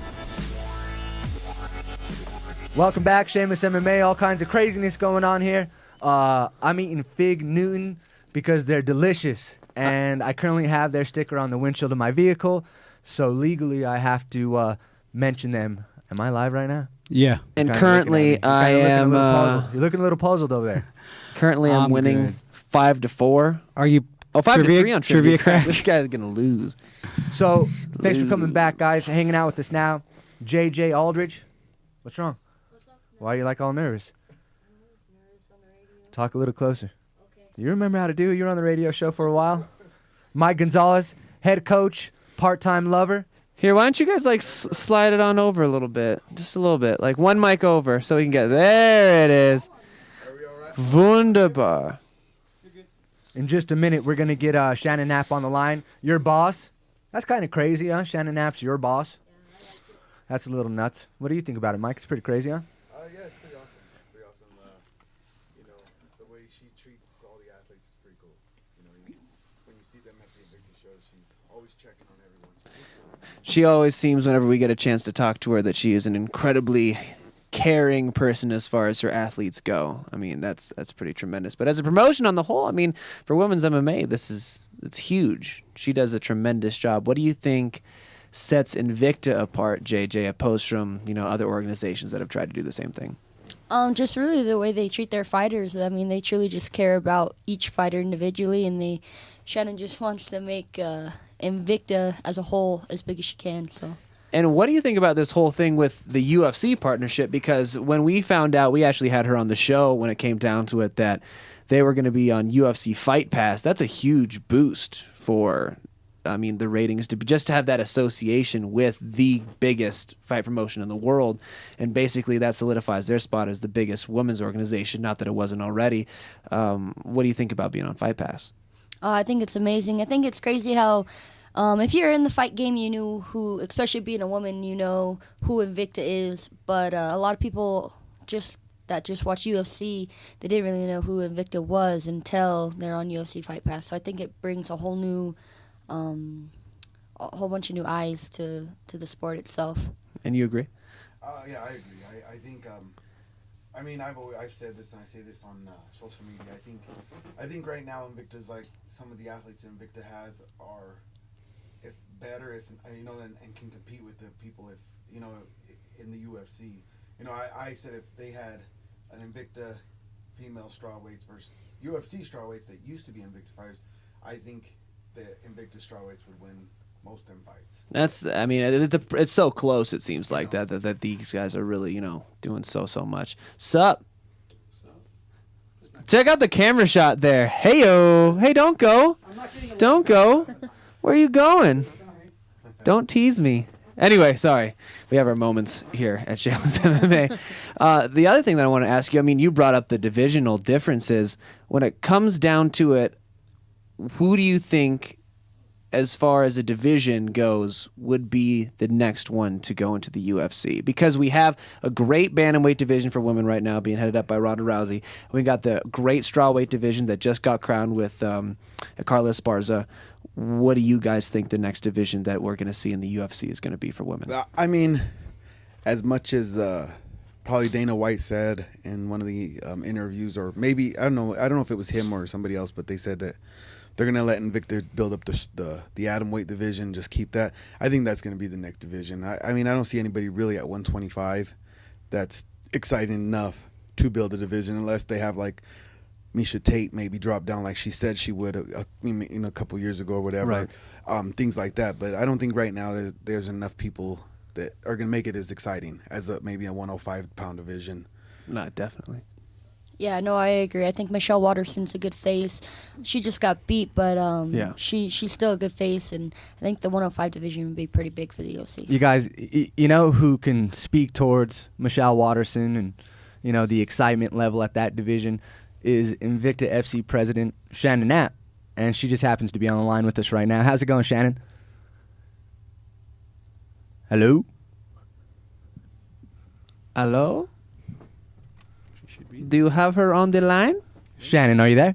Welcome back, Shameless MMA. All kinds of craziness going on here. I'm eating Fig Newton because they're delicious, and I currently have their sticker on the windshield of my vehicle, so legally I have to mention them. Am I live right now? Yeah. And Kinda currently, looking at me. I You're kinda looking a am. little puzzled. You're looking a little puzzled over there. Currently, I'm I'm winning good. 5-4. Are you? Oh, 5-3 on trivia crack. This guy's gonna lose. So, thanks for coming back, guys. Hanging out with us now. JJ Aldridge. What's wrong? Why are you like all nervous? Talk a little closer. Do you remember how to do it? You were on the radio show for a while. Mike Gonzalez, head coach, part-time lover. Here, why don't you guys like slide it on over a little bit, just a little bit, like one mic over, so we can get there. It is. Wunderbar. In just a minute, we're going to get Shannon Knapp on the line. Your boss. That's kind of crazy, huh? Shannon Knapp's your boss. That's a little nuts. What do you think about it, Mike? It's pretty crazy, huh? Yeah, it's pretty awesome. Pretty awesome. You know, the way she treats all the athletes is pretty cool. You know, when you see them at the Invicta shows, she's always checking on everyone. It's cool. She always seems, whenever we get a chance to talk to her, that she is an incredibly caring person as far as her athletes go. I mean, that's pretty tremendous. But as a promotion on the whole, I mean, for women's MMA, it's huge. She does a tremendous job. What do you think sets Invicta apart, JJ, opposed from other organizations that have tried to do the same thing? Just really the way they treat their fighters. I mean, they truly just care about each fighter individually, and Shannon just wants to make Invicta as a whole as big as she can. So. And what do you think about this whole thing with the UFC partnership? Because when we found out, we actually had her on the show when it came down to it, that they were going to be on UFC Fight Pass. That's a huge boost for, the ratings, just to have that association with the biggest fight promotion in the world. And basically that solidifies their spot as the biggest women's organization, not that it wasn't already. What do you think about being on Fight Pass? I think it's amazing. I think it's crazy how if you're in the fight game, you knew who, especially being a woman, you know who Invicta is. But a lot of people just watch UFC, they didn't really know who Invicta was until they're on UFC Fight Pass. So I think it brings a whole new, a whole bunch of new eyes to the sport itself. And you agree? Yeah, I agree. I think, I've said this and I say this on social media. I think right now Invicta's like some of the athletes Invicta has are better and can compete with the people in the UFC. I said if they had an Invicta female strawweights versus UFC strawweights that used to be Invicta fighters, I think the Invicta strawweights would win most of them fights. It's so close. It seems like that these guys are really doing so much. Sup? Check out the camera shot there. Hey-o. Hey, don't go. Don't go. Where are you going? Don't tease me. Anyway, sorry. We have our moments here at Shameless MMA. The other thing that I want to ask you, you brought up the divisional differences. When it comes down to it, who do you think, as far as a division goes, would be the next one to go into the UFC? Because we have a great bantamweight division for women right now being headed up by Ronda Rousey. We got the great strawweight division that just got crowned with Carla Esparza. What do you guys think the next division that we're going to see in the UFC is going to be for women? As much as probably Dana White said in one of the interviews, or maybe, I don't know if it was him or somebody else, but they said that they're going to let Invicta build up the atomweight division, just keep that. I think that's going to be the next division. I don't see anybody really at 125 that's exciting enough to build a division unless they have like Miesha Tate maybe drop down like she said she would a couple years ago or whatever. Right. Things like that. But I don't think right now there's enough people that are going to make it as exciting as maybe a 105-pound division. No, definitely. Yeah, no, I agree. I think Michelle Waterson's a good face. She just got beat, but she's still a good face, and I think the 105 division would be pretty big for the UFC. You guys, you know who can speak towards Michelle Waterson and the excitement level at that division is Invicta FC president Shannon Knapp, and she just happens to be on the line with us right now. How's it going, Shannon? Hello? Hello? Do you have her on the line? Shannon, are you there?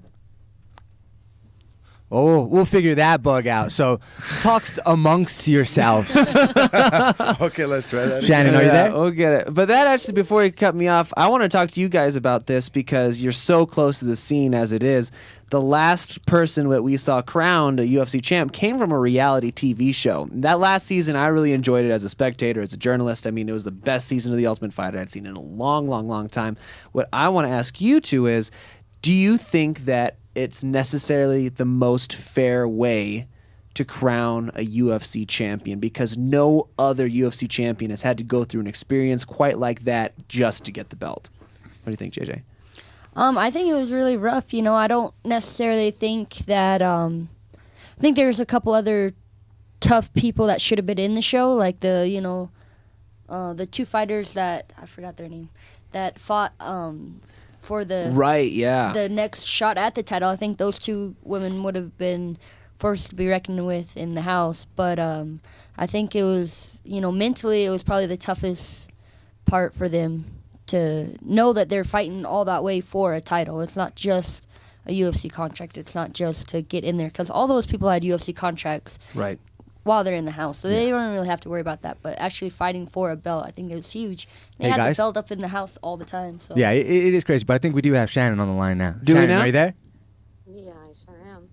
Oh, we'll figure that bug out. So, talk amongst yourselves. Okay, let's try that. Shannon, are you there? We'll get it. But that actually, before you cut me off, I want to talk to you guys about this because you're so close to the scene as it is. The last person that we saw crowned a UFC champ came from a reality TV show. That last season, I really enjoyed it as a spectator, as a journalist. It was the best season of The Ultimate Fighter I'd seen in a long, long, long time. What I want to ask you two is, do you think that it's necessarily the most fair way to crown a UFC champion? Because no other UFC champion has had to go through an experience quite like that just to get the belt. What do you think, JJ? I think it was really rough. I don't necessarily think that. I think there's a couple other tough people that should have been in the show, like the two fighters that I forgot their name that fought for the the next shot at the title. I think those two women would have been forced to be reckoned with in the house. But I think it was mentally it was probably the toughest part for them to know that they're fighting all that way for a title. It's not just a UFC contract. It's not just to get in there, because all those people had UFC contracts while they're in the house, so they don't really have to worry about that. But actually fighting for a belt, I think it was huge. They had the belt up in the house all the time. So. Yeah, it is crazy, but I think we do have Shannon on the line now. Do Shannon, we now? Are you there? Yeah, I sure am.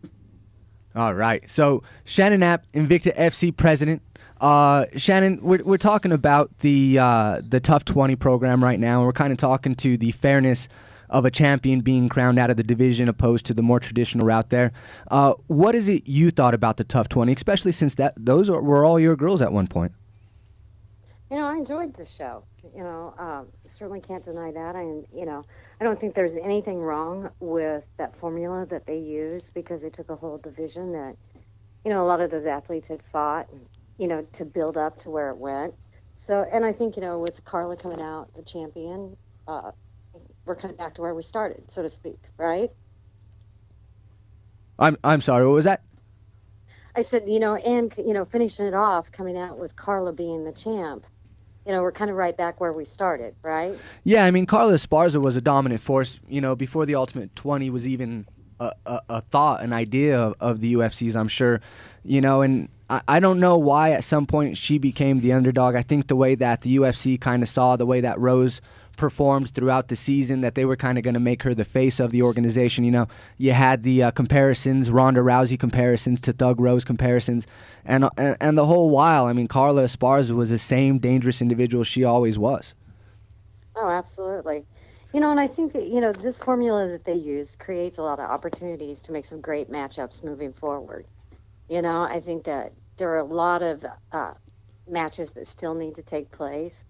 All right. So Shannon Knapp, Invicta FC president. Shannon, we're talking about the Tough 20 program right now. We're kind of talking to the fairness of a champion being crowned out of the division opposed to the more traditional route there. What is it you thought about the Tough 20, especially since those were all your girls at one point? I enjoyed the show. Certainly can't deny that. I don't think there's anything wrong with that formula that they used, because they took a whole division that, a lot of those athletes had fought, to build up to where it went. So, and I think, with Carla coming out, the champion, we're kind of back to where we started, so to speak, right? I'm sorry, what was that? I said, and, finishing it off, coming out with Carla being the champ, we're kind of right back where we started, right? Yeah, I mean, Carla Esparza was a dominant force, before the Ultimate 20 was even a thought, an idea of the UFC's, I'm sure, and I don't know why at some point she became the underdog. I think the way that the UFC kind of saw the way that Rose performed throughout the season, that they were kind of going to make her the face of the organization. You had the comparisons, Ronda Rousey comparisons to Thug Rose comparisons, and the whole while, I mean, Carla Esparza was the same dangerous individual she always was. Oh, absolutely. And I think that, this formula that they use creates a lot of opportunities to make some great matchups moving forward. I think that there are a lot of matches that still need to take place.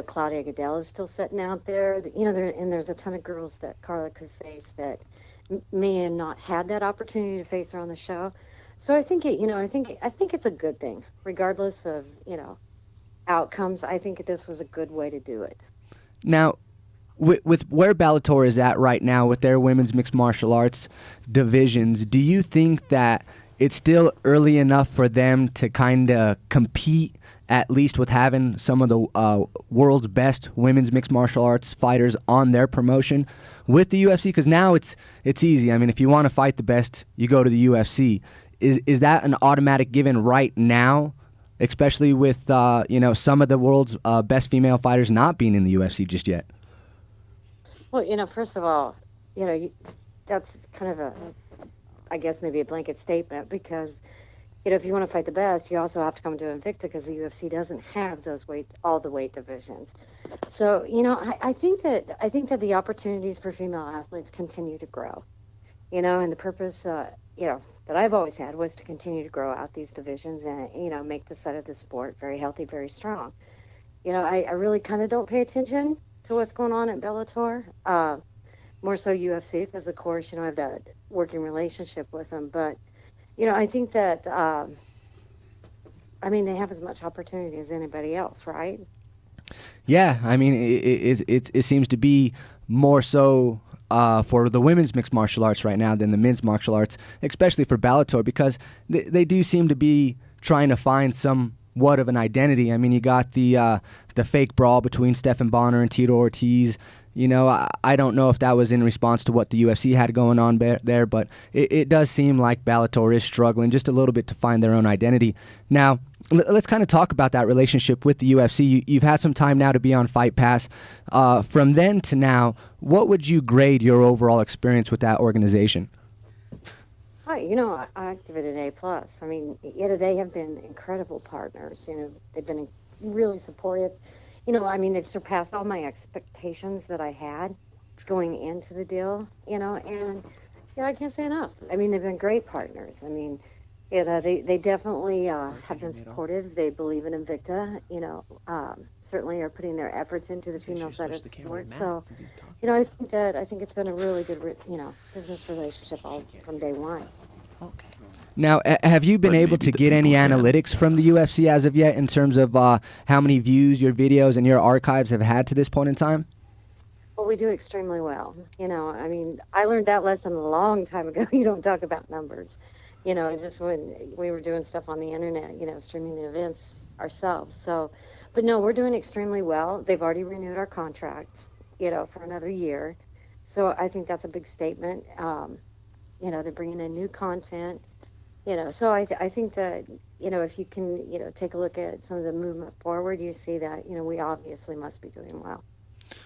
Claudia Gadelha is still sitting out there. And there's a ton of girls that Carla could face that may have not had that opportunity to face her on the show. So I think I think it's a good thing, regardless of outcomes. I think this was a good way to do it. Now, with where Bellator is at right now with their women's mixed martial arts divisions, do you think that it's still early enough for them to kind of compete, at least with having some of the world's best women's mixed martial arts fighters on their promotion with the UFC? Because now it's easy. I mean, if you want to fight the best, you go to the UFC. Is that an automatic given right now, especially with some of the world's best female fighters not being in the UFC just yet? Well, first of all, that's kind of I guess maybe a blanket statement, because if you want to fight the best, you also have to come to Invicta, because the UFC doesn't have all the weight divisions. So, I think that the opportunities for female athletes continue to grow, and the purpose, that I've always had was to continue to grow out these divisions and, make the side of the sport very healthy, very strong. I really kind of don't pay attention to what's going on at Bellator, more so UFC, because of course, I have that working relationship with them. But, I think that, they have as much opportunity as anybody else, right? Yeah, I mean, it seems to be more so for the women's mixed martial arts right now than the men's martial arts, especially for Bellator, because they do seem to be trying to find somewhat of an identity. I mean, you got the fake brawl between Stephan Bonner and Tito Ortiz. I don't know if that was in response to what the UFC had going on there, but it does seem like Bellator is struggling just a little bit to find their own identity. Now, let's kind of talk about that relationship with the UFC. You've had some time now to be on Fight Pass. From then to now, what would you grade your overall experience with that organization? I give it an A+. I mean, they have been incredible partners. They've been really supportive. They've surpassed all my expectations that I had going into the deal, and I can't say enough. I mean, they've been great partners. I mean, they definitely have been supportive. They believe in Invicta, certainly are putting their efforts into the female side of the sport. So, I think it's been a really good, business relationship all from day one. Okay. Now, have you been able to get any analytics from the UFC as of yet in terms of how many views your videos and your archives have had to this point in time? Well, we do extremely well. I learned that lesson a long time ago. You don't talk about numbers. Just when we were doing stuff on the internet, streaming the events ourselves. So, but no, we're doing extremely well. They've already renewed our contract, for another year. So I think that's a big statement. They're bringing in new content. So I think that, if you can, take a look at some of the movement forward, you see that, we obviously must be doing well.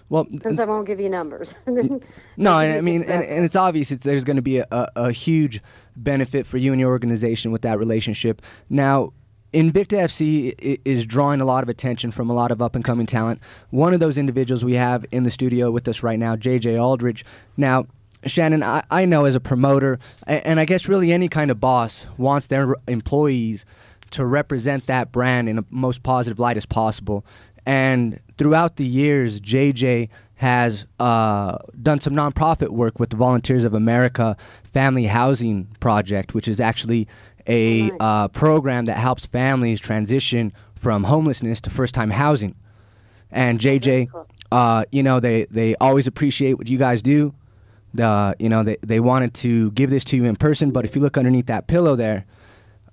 Well, Since I won't give you numbers. no, and I mean, and it's obvious there's going to be a huge benefit for you and your organization with that relationship. Now, Invicta FC is drawing a lot of attention from a lot of up-and-coming talent. One of those individuals we have in the studio with us right now, JJ Aldridge. Now, Shannon, I know as a promoter, and I guess really any kind of boss wants their employees to represent that brand in the most positive light as possible. And throughout the years, JJ has done some nonprofit work with the Volunteers of America Family Housing Project, which is actually a program that helps families transition from homelessness to first-time housing. And JJ, they always appreciate what you guys do. They wanted to give this to you in person, but if you look underneath that pillow there,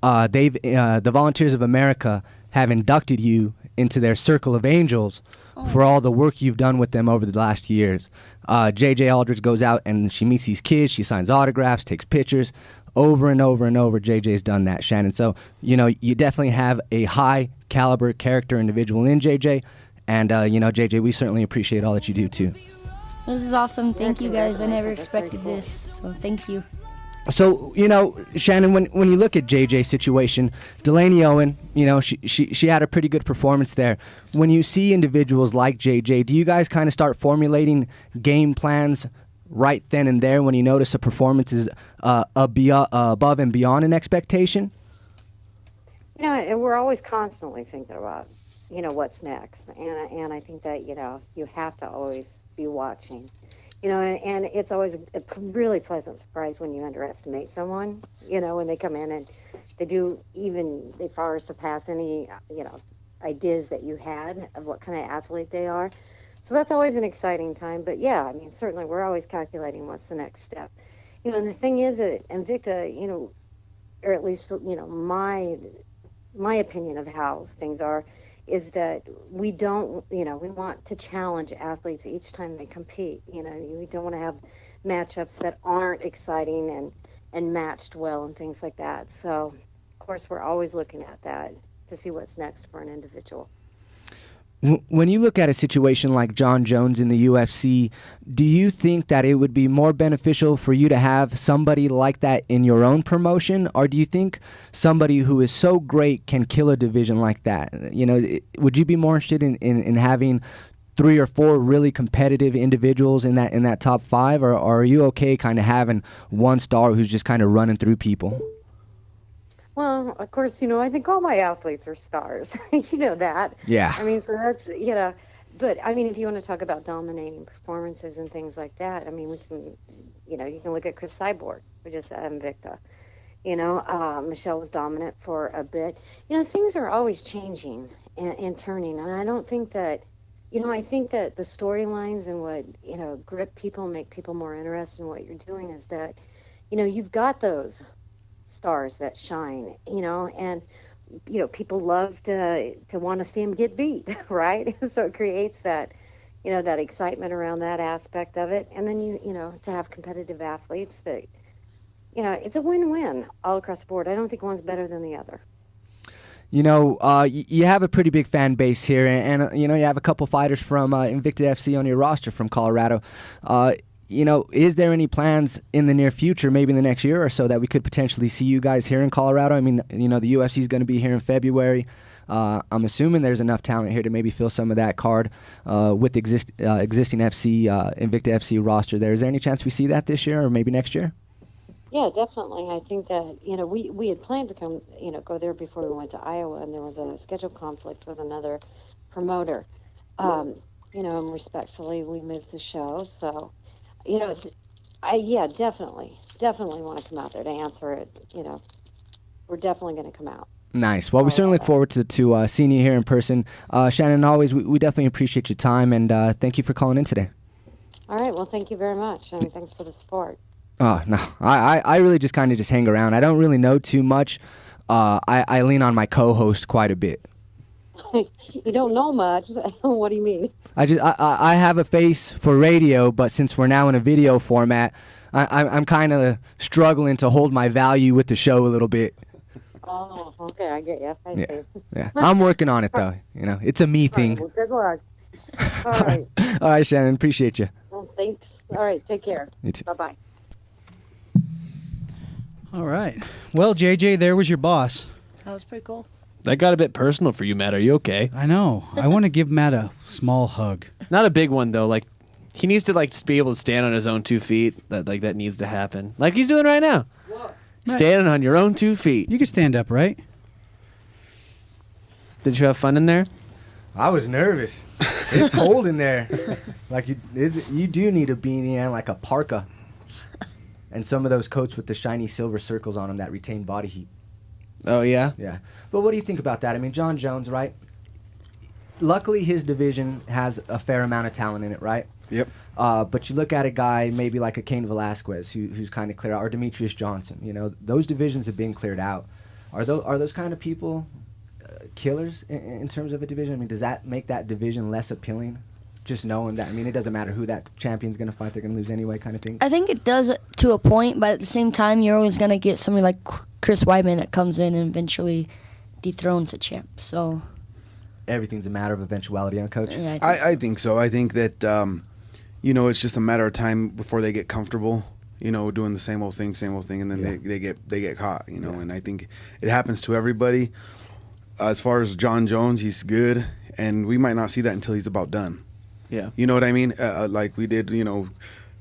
the Volunteers of America have inducted you into their Circle of Angels for all the work you've done with them over the last years. JJ Aldridge goes out and she meets these kids, she signs autographs, takes pictures, over and over and over. JJ's done that, Shannon. So, you definitely have a high caliber character individual in JJ, and, JJ, we certainly appreciate all that you do, too. This is awesome. Thank you, guys. I never expected this, so thank you. So, Shannon, when you look at JJ's situation, Delaney Owen, she had a pretty good performance there. When you see individuals like JJ, do you guys kind of start formulating game plans right then and there when you notice a performance is above and beyond an expectation? And we're always constantly thinking about, what's next. And I think that, you have to always be watching. And it's always a really pleasant surprise when you underestimate someone, when they come in and they far surpass any, ideas that you had of what kind of athlete they are. So that's always an exciting time. But yeah, I mean, certainly we're always calculating what's the next step. And the thing is that Invicta, or at least, my opinion of how things are, is that we don't, we want to challenge athletes each time they compete. We don't want to have matchups that aren't exciting and matched well and things like that. So, of course, we're always looking at that to see what's next for an individual. When you look at a situation like Jon Jones in the UFC, do you think that it would be more beneficial for you to have somebody like that in your own promotion, or do you think somebody who is so great can kill a division like that? Would you be more interested in having 3 or 4 really competitive individuals in that top 5, or are you okay kind of having one star who's just kind of running through people? Well, of course, I think all my athletes are stars. You know that. Yeah. I mean, so that's, but I mean, if you want to talk about dominating performances and things like that, I mean, we can, you can look at Chris Cyborg, who just Invicta. Michelle was dominant for a bit. Things are always changing and turning. And I don't think that, I think that the storylines and what, grip people, make people more interested in what you're doing is that, you've got those stars that shine, and people love to want to see them get beat, right? So it creates that that excitement around that aspect of it, and then to have competitive athletes that it's a win-win all across the board. I don't think one's better than the other. You have a pretty big fan base here, and you have a couple fighters from Invicta FC on your roster from Colorado. Is there any plans in the near future, maybe in the next year or so, that we could potentially see you guys here in Colorado? I mean, the UFC is going to be here in February. I'm assuming there's enough talent here to maybe fill some of that card with existing FC, Invicta FC roster there. Is there any chance we see that this year or maybe next year? Yeah, definitely. I think that, we had planned to come, go there before we went to Iowa, and there was a schedule conflict with another promoter. And respectfully, we moved the show, so... definitely want to come out there to answer it. We're definitely going to come out. Nice. Well, we certainly look forward to seeing you here in person. Shannon, always, we definitely appreciate your time, and thank you for calling in today. All right. Well, thank you very much, and thanks for the support. Oh, no. I really just kind of just hang around. I don't really know too much. I lean on my co-host quite a bit. You don't know much. What do you mean? I have a face for radio, but since we're now in a video format, I'm kind of struggling to hold my value with the show a little bit. Oh, okay, I get you. I see. Yeah. I'm working on it though. It's a me thing. Well, good luck. All right. All right, Shannon. Appreciate you. Well, thanks. All right. Take care. You too. Bye-bye. All right. Well, JJ, there was your boss. That was pretty cool. That got a bit personal for you, Matt. Are you okay? I know. I want to give Matt a small hug. Not a big one though. Like he needs to just be able to stand on his own 2 feet. That needs to happen. Like he's doing right now. Standing on your own 2 feet. You can stand up, right? Did you have fun in there? I was nervous. It's cold in there. Like you do need a beanie and like a parka, and some of those coats with the shiny silver circles on them that retain body heat. Oh yeah. Yeah. But what do you think about that? I mean, John Jones, right? Luckily, his division has a fair amount of talent in it, right? Yep. But you look at a guy maybe like a Cain Velasquez who's kind of cleared out, or Demetrius Johnson. You know, those divisions have been cleared out. Are those kind of people killers in terms of a division? I mean, does that make that division less appealing? Just knowing that, I mean, it doesn't matter who that champion's going to fight, they're going to lose anyway, kind of thing. I think it does to a point, but at the same time, you're always going to get somebody like Chris Weidman that comes in and eventually dethrones the champ. So Everything's a matter of eventuality, huh, Coach? yeah, I think so. I think that it's just a matter of time before they get comfortable. Doing the same old thing, and then they get caught. And I think it happens to everybody. As far as John Jones, he's good, and we might not see that until he's about done. Yeah. You know what I mean? Like we did.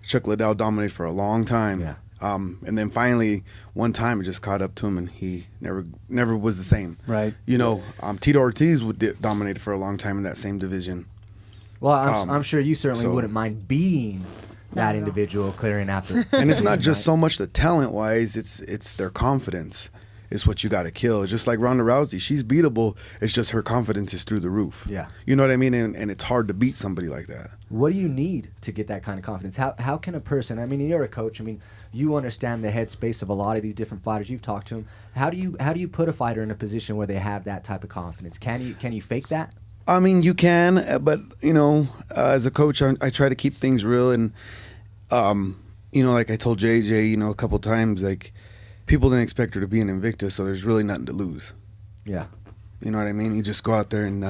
Chuck Liddell dominated for a long time. Yeah. And then finally, one time it just caught up to him, and he never was the same. Right. Tito Ortiz dominated for a long time in that same division. Well, I'm sure you certainly so- wouldn't mind being that individual clearing after. And it's not just so much the talent-wise; it's their confidence. Is what you got to kill. Just like Ronda Rousey, she's beatable. It's just her confidence is through the roof. Yeah. You know what I mean? And it's hard to beat somebody like that. What do you need to get that kind of confidence? How can a person, I mean, you're a coach, I mean, you understand the headspace of a lot of these different fighters. You've talked to them. How do you put a fighter in a position where they have that type of confidence? Can you fake that? I mean, you can, but as a coach, I try to keep things real, and like I told JJ, a couple times, like people didn't expect her to be an Invicta, so there's really nothing to lose. Yeah. You know what I mean? You just go out there and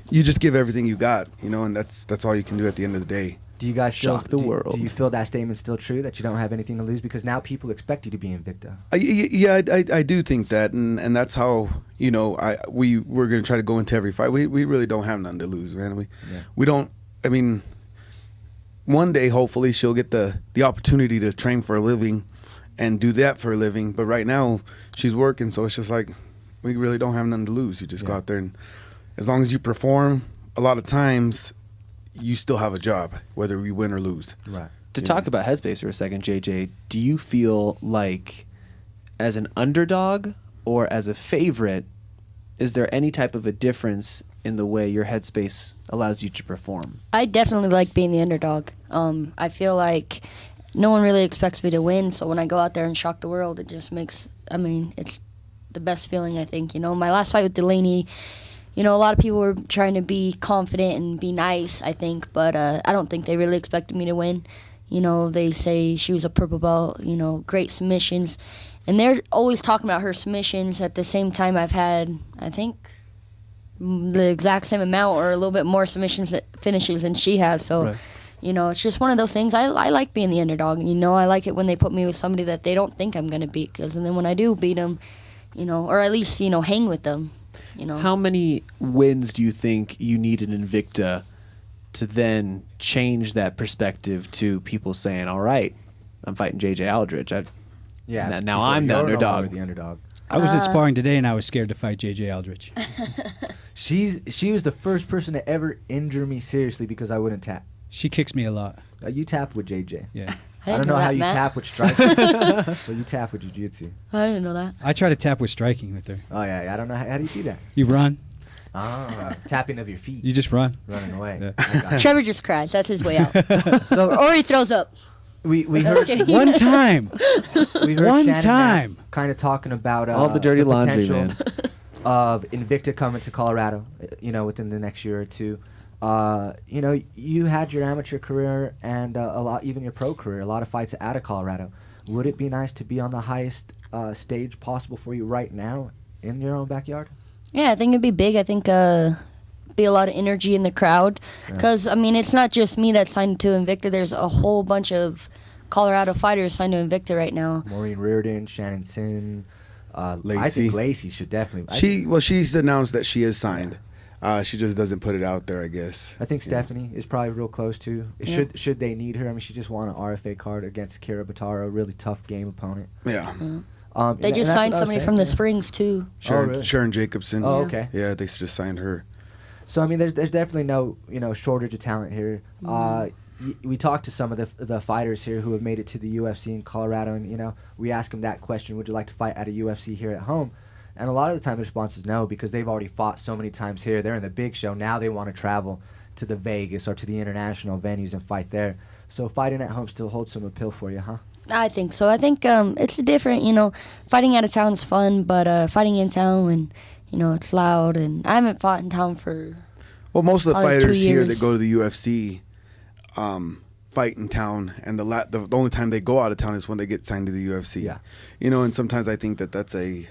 you just give everything you got, and that's all you can do at the end of the day. Do you guys Shock the world. Do you feel that statement's still true, that you don't have anything to lose? Because now people expect you to be Invicta. I do think that, and that's how we're gonna try to go into every fight. We really don't have nothing to lose, man. We don't. I mean, one day hopefully she'll get the opportunity to train for a living and do that for a living. But right now she's working, so it's just like we really don't have nothing to lose. You just go out there, and as long as you perform, a lot of times you still have a job, whether you win or lose. Right. To talk about headspace for a second, JJ, do you feel like as an underdog or as a favorite, is there any type of a difference in the way your headspace allows you to perform? I definitely like being the underdog. I feel like no one really expects me to win, so when I go out there and shock the world, it just makes, it's the best feeling, I think. My last fight with Delaney, a lot of people were trying to be confident and be nice, I think, but I don't think they really expected me to win. They say she was a purple belt, great submissions, and they're always talking about her submissions. At the same time, I've had, I think, the exact same amount or a little bit more submissions finishes than she has, so... Right. It's just one of those things. I like being the underdog. I like it when they put me with somebody that they don't think I'm going to beat. And then when I do beat them, or at least, hang with them, How many wins do you think you need an Invicta to then change that perspective to people saying, all right, I'm fighting JJ Aldrich. Yeah. Now I'm the You're no underdog. longer the underdog. I was at sparring today, and I was scared to fight JJ Aldrich. She was the first person to ever injure me seriously because I wouldn't tap. She kicks me a lot. You tap with JJ. Yeah. I don't know how you tap with striking, but you tap with jiu-jitsu. I didn't know that. I try to tap with striking with her. Oh, yeah. I don't know. How do you do that? You run. Tapping of your feet. You just run. Running away. Yeah. I got you. Trevor just cries. That's his way out. So Or he throws up. we Just heard kidding. One time. we heard One Shannon time. kind of talking about All the dirty laundry, potential man. of Invicta coming to Colorado, within the next year or two. You had your amateur career and a lot, even your pro career, a lot of fights out of Colorado. Would it be nice to be on the highest stage possible for you right now in your own backyard? Yeah, I think it'd be big. I think be a lot of energy in the crowd. Because, I mean, it's not just me that's signed to Invicta. There's a whole bunch of Colorado fighters signed to Invicta right now. Maureen Reardon, Shannon Sin. I Lacey. think Lacey should definitely. She's announced that she is signed. She just doesn't put it out there, I guess. I think Stephanie is probably real close to. Should they need her? I mean, she just won an RFA card against Kira Batara, a really tough game opponent. Yeah. They just signed somebody from the Springs, too. Sharon, really? Sharon Jacobson. Oh, okay. Yeah, they just signed her. So I mean, there's definitely no shortage of talent here. We talked to some of the fighters here who have made it to the UFC in Colorado, and we ask them that question: would you like to fight at a UFC here at home? And a lot of the time the response is no, because they've already fought so many times here. They're in the big show. Now they want to travel to the Vegas or to the international venues and fight there. So fighting at home still holds some appeal for you, huh? I think so. I think it's different, fighting out of town is fun, but fighting in town when, it's loud. And I haven't fought in town for Well, most of the probably 2 fighters here years. that go to the UFC fight in town, and the only time they go out of town is when they get signed to the UFC. Yeah. And sometimes I think that's I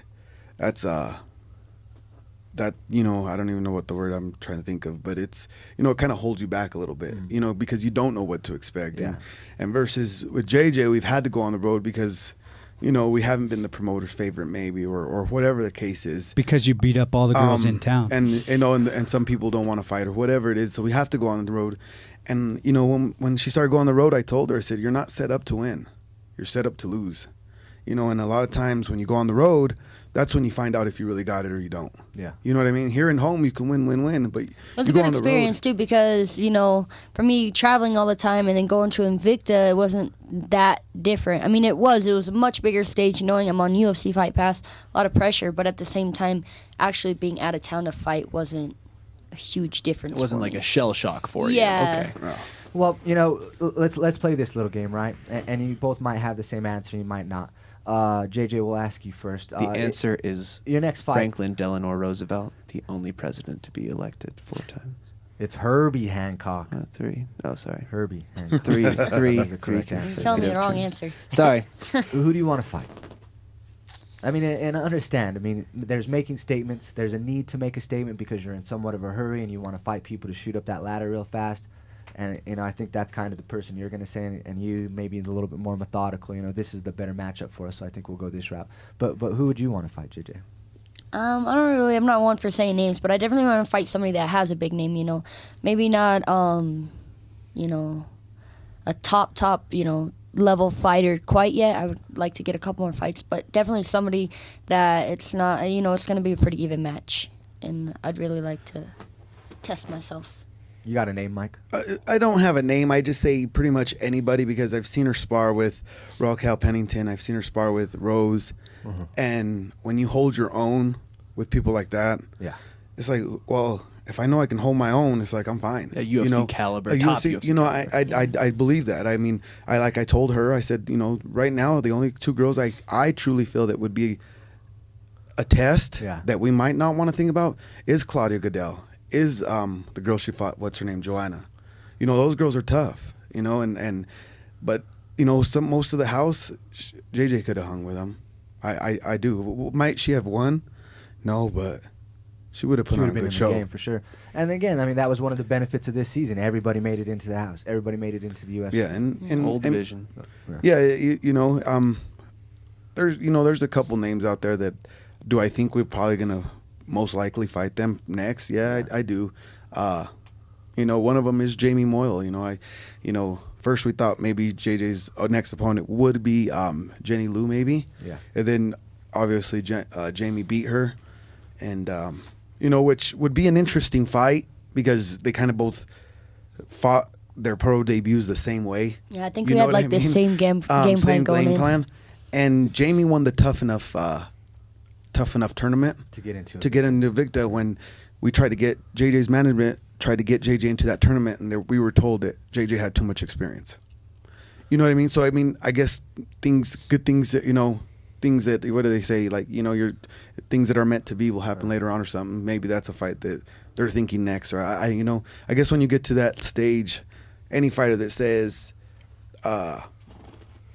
don't even know what the word I'm trying to think of, but it's, it kind of holds you back a little bit, because you don't know what to expect. Yeah. And versus with JJ, we've had to go on the road because, we haven't been the promoter's favorite maybe, or whatever the case is. Because you beat up all the girls in town. And some people don't want to fight or whatever it is. So we have to go on the road. And, when she started going on the road, I told her, I said, you're not set up to win. You're set up to lose. And a lot of times when you go on the road, that's when you find out if you really got it or you don't. Yeah. You know what I mean? Here in home, you can win, but It was you a go good on the experience, too, because, for me, traveling all the time and then going to Invicta, it wasn't that different. I mean, it was a much bigger stage, knowing I'm on UFC Fight Pass, a lot of pressure, but at the same time, actually being out of town to fight wasn't a huge difference. It wasn't for like me. a shell shock for you. Yeah. Okay. Well, let's play this little game, right? And you both might have the same answer, you might not. JJ, will ask you first. The answer is your next fight. Franklin Delano Roosevelt, the only president to be elected 4 times. It's Herbie Hancock. 3. Oh, sorry. Herbie Hancock. 3. That's the 3 correct answer. Tell me the Negative wrong turn. answer. Sorry. Who do you want to fight? I mean, and understand. I mean, there's making statements. There's a need to make a statement because you're in somewhat of a hurry and you want to fight people to shoot up that ladder real fast. And I think that's kind of the person you're going to say, and you maybe a little bit more methodical. This is the better matchup for us, so I think we'll go this route. But who would you want to fight, JJ? I'm not one for saying names, but I definitely want to fight somebody that has a big name, Maybe not, a top, level fighter quite yet. I would like to get a couple more fights, but definitely somebody that it's not, it's going to be a pretty even match. And I'd really like to test myself. You got a name, Mike? I don't have a name. I just say pretty much anybody because I've seen her spar with Raquel Pennington. I've seen her spar with Rose. And when you hold your own with people like that, Yeah. it's like, well, if I know I can hold my own, it's like I'm fine. A UFC caliber, a top UFC, UFC I believe that. I mean, I told her, I said, right now the only 2 girls I truly feel that would be a test that we might not want to think about is Claudia Goodell. Is the girl she fought, what's her name, Joanna. Those girls are tough, but most of the house, JJ could have hung with them. I do. Might she have won? No, but she would have put She on would a have been good in show. the game for sure. And again, I mean, that was one of the benefits of this season. Everybody made it into the house. Everybody made it into the UFC. Yeah, and Old division. Yeah, there's a couple names out there that do I think we're probably gonna most likely fight them next. Yeah, I do. One of them is Jamie Moyle. First we thought maybe JJ's next opponent would be Jenny Liu maybe. Yeah. And then obviously Jamie beat her, and which would be an interesting fight because they kind of both fought their pro debuts the same way. Yeah, I think You we know had what I like the mean? same game plan Same going game in. plan. And Jamie won the tough enough tournament To get into to get into Invicta when we tried to get JJ's management tried to get JJ into that tournament, and we were told that JJ had too much experience. You know what I mean? So I mean, I guess good things that things that, what do they say? Like, your things that are meant to be will happen later on or something. Maybe that's a fight that they're thinking next. Or I guess when you get to that stage, any fighter that says,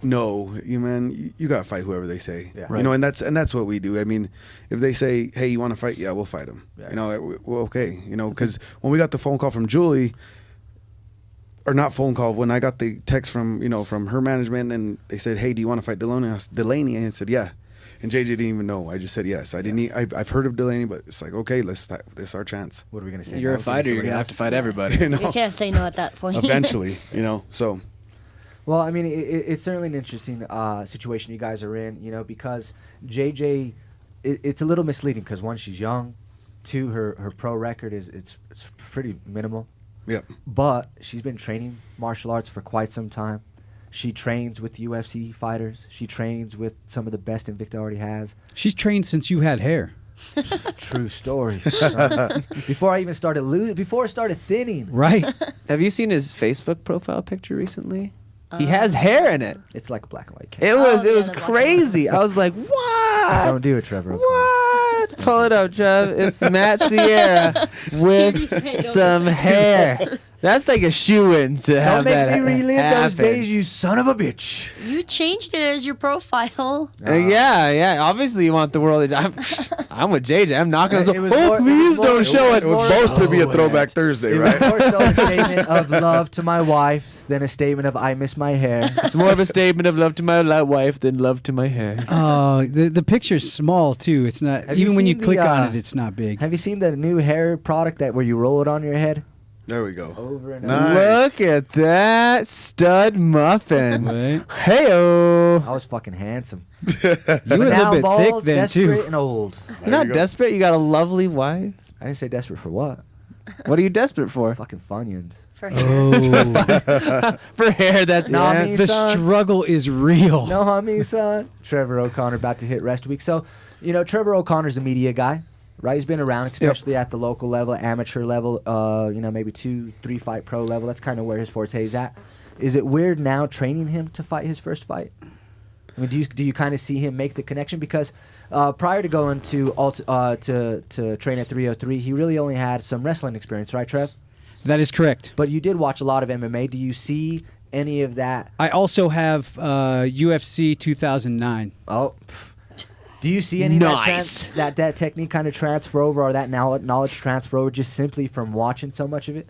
no, you gotta fight whoever they say. Yeah. You know, and that's what we do. I mean, if they say, hey, you want to fight? Yeah, we'll fight them. Yeah. You know, well, okay. You know, because when we got the phone call from Julie, or not phone call, when I got the text from from her management, and they said, hey, do you want to fight Delaney? And I said, yeah. And JJ didn't even know. I just said yes. I didn't. I've heard of Delaney, but it's like, okay, this is our chance. What are we gonna say? You're no? a fighter. You're Somebody gonna have else? to fight everybody. You know, You can't say no at that point. eventually. You know, so. Well, I mean, it's certainly an interesting situation you guys are in, because JJ, it's a little misleading because one, she's young, two, her pro record it's pretty minimal, Yep. but she's been training martial arts for quite some time. She trains with UFC fighters. She trains with some of the best Invicta already has. She's trained since you had hair. True story. Before I even started before I started thinning. Right. Have you seen his Facebook profile picture recently? He has hair in it. It's like a black and white cat. It was yeah, it was the black crazy. I was like, what? Don't do it, Trevor. What? Pull it up, Trev. It's Matt Sierra with some hair. That's like a shoe-in to Don't have make that me relive happen. those days, you son of a bitch. You changed it as your profile. Yeah. Obviously, you want the world. I'm with JJ. I'm not gonna. It was Oh, more- it please was more- don't show It it. was supposed to be a Throwback Thursday, It right? was more so a statement of love to my wife than a statement of I miss my hair. It's more of a statement of love to my wife than love to my hair. Oh, the picture's small too. It's not Have you even when you seen the, click on it, it's not big. Have you seen the new hair product where you roll it on your head? There we go. Over and Nice. over. Look at that stud muffin. Right? Heyo. I was fucking handsome. You were a little now bit bald, thick then desperate, too. and old. You're not you go. desperate. You got a lovely wife. I didn't say desperate for what? What are you desperate for? Fucking Funyuns. For Oh, For hair. That's No, I yeah. mean- the son. struggle is real. No, homie, son. Trevor O'Connor about to hit rest week. So, Trevor O'Connor's a media guy, right? He's been around, especially at the local level, amateur level, maybe 2-3 fight pro level. That's kind of where his forte is at. Is it weird now training him to fight his first fight? I mean, do you kind of see him make the connection? Because prior to going to train at 303, he really only had some wrestling experience, right, Trev? That is correct. But you did watch a lot of MMA. Do you see any of that? I also have UFC 2009. Oh, do you see any Nice. of that technique kind of transfer over, or that knowledge transfer over, just simply from watching so much of it?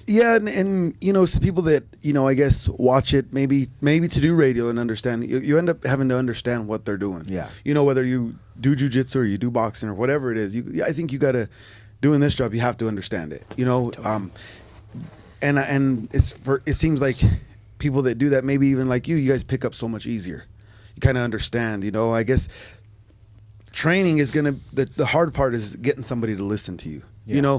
Yeah, and some people that I guess watch it maybe to do radio and understand. You end up having to understand what they're doing. Yeah. Whether you do jujitsu or you do boxing or whatever it is. I think you got to doing this job. You have to understand it. And it seems like people that do that, maybe even like you guys pick up so much easier. You kind of understand. I guess training is gonna the hard part is getting somebody to listen to you. Yeah.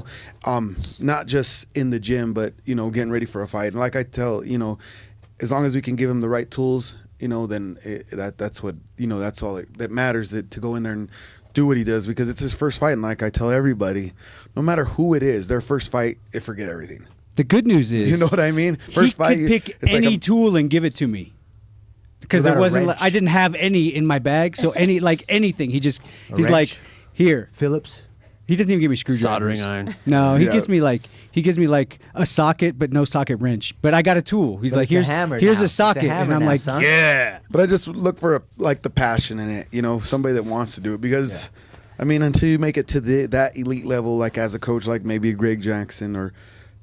Not just in the gym, but getting ready for a fight. And like I tell, as long as we can give him the right tools, then that's what that's all that matters. To go in there and do what he does, because it's his first fight. And like I tell everybody, no matter who it is, their first fight, they forget everything. The good news is, You know what I mean? he First fight, could pick it's like any a- tool and give it to me. Because Without there a wasn't, wrench. I didn't have any in my bag, so anything. He's wrench? like, here. Phillips? He doesn't even give me screwdrivers. Soldering iron. No, he Yeah. gives me like a socket, but no socket wrench. But I got a tool. He's But like, it's a here's hammer here's now. a It's a socket, and hammer I'm now, like, son. yeah. But I just look for the passion in it, somebody that wants to do it, because I mean, until you make it to that elite level, like as a coach, like maybe a Greg Jackson or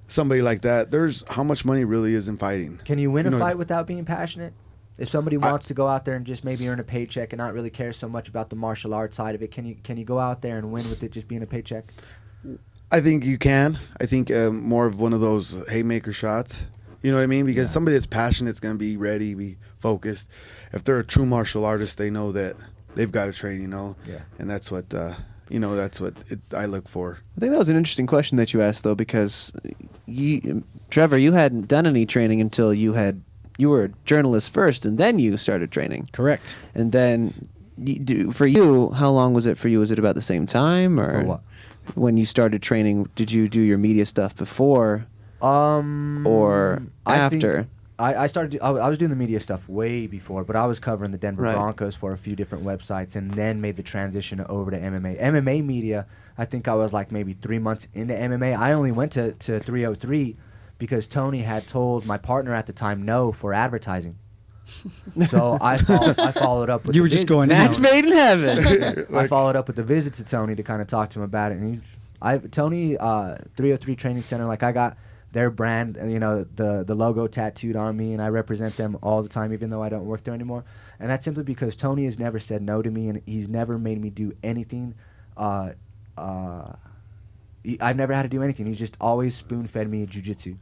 somebody like that, there's how much money really is in fighting. Can you win You a know- fight without being passionate? If somebody wants to go out there and just maybe earn a paycheck and not really care so much about the martial arts side of it, can you go out there and win with it just being a paycheck? I think you can. I think more of one of those haymaker shots. You know what I mean? Because somebody that's passionate is going to be ready, be focused. If they're a true martial artist, they know that they've got to train. Yeah. And that's what I look for. I think that was an interesting question that you asked, though, because Trevor, you hadn't done any training until you were a journalist first, and then you started training. Correct. And then, for you, how long was it for you? Was it about the same time, or For what? when you started training? Did you do your media stuff before or I think after? I started. I was doing the media stuff way before, but I was covering the Denver Right. Broncos for a few different websites, and then made the transition over to MMA. MMA media. I think I was like maybe 3 months into MMA. I only went to 303 because Tony had told my partner at the time no for advertising. So I followed up with You the were just visit going to out. Match made in heaven. I followed up with the visit to Tony to kind of talk to him about it, and Tony 303 Training Center, like I got their brand, and the logo tattooed on me, and I represent them all the time, even though I don't work there anymore. And that's simply because Tony has never said no to me, and he's never made me do anything. I've never had to do anything. He's just always spoon-fed me jiu-jitsu.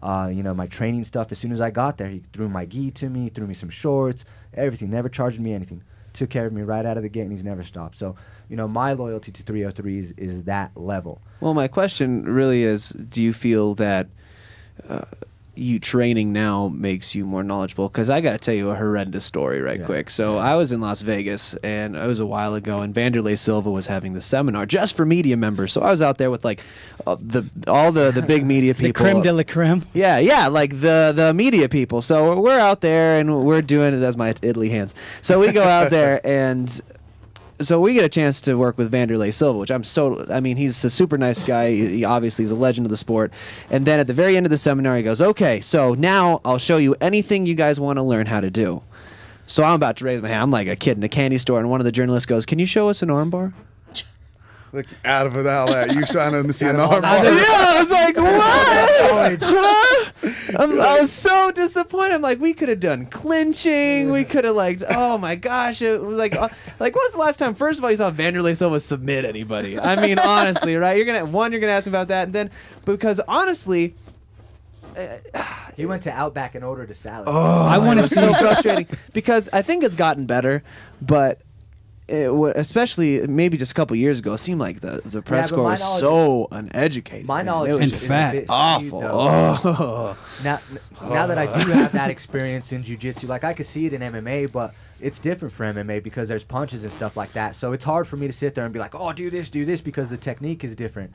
My training stuff. As soon as I got there, he threw my gi to me, threw me some shorts, everything. Never charged me anything. Took care of me right out of the gate, and he's never stopped. So, my loyalty to 303 is that level. Well, my question really is, do you feel that you training now makes you more knowledgeable? Because I got to tell you a horrendous story quick. So I was in Las Vegas, and it was a while ago, and Vanderlei Silva was having the seminar just for media members. So I was out there with like all the big media The people. creme de la creme. Yeah, like the media people. So we're out there and we're doing it. That's my Italy hands. So we go out there and so we get a chance to work with Vanderlei Silva, which he's a super nice guy. He obviously is a legend of the sport. And then at the very end of the seminar, he goes, okay, so now I'll show you anything you guys want to learn how to do. So I'm about to raise my hand. I'm like a kid in a candy store, and one of the journalists goes, can you show us an armbar? Like out of it all that. You trying to see an arm? Yeah, I was like, what? I was so disappointed. I'm like, we could have done clinching. We could have oh my gosh. It was like when was the last time, first of all, you saw Vanderlei Silva submit anybody? I mean, honestly, right? You're going to ask about that. And then, because honestly, He went to Outback and ordered a salad. I want to it's see. so frustrating because I think it's gotten better, but especially maybe just a couple years ago, it seemed like the press but corps my was knowledge- so uneducated. My man. knowledge It was And just is fat. a bit awful. skewed, though. Now that I do have that experience in jiu-jitsu, like I could see it in MMA, but it's different for MMA because there's punches and stuff like that. So it's hard for me to sit there and be like, oh, do this, because the technique is different.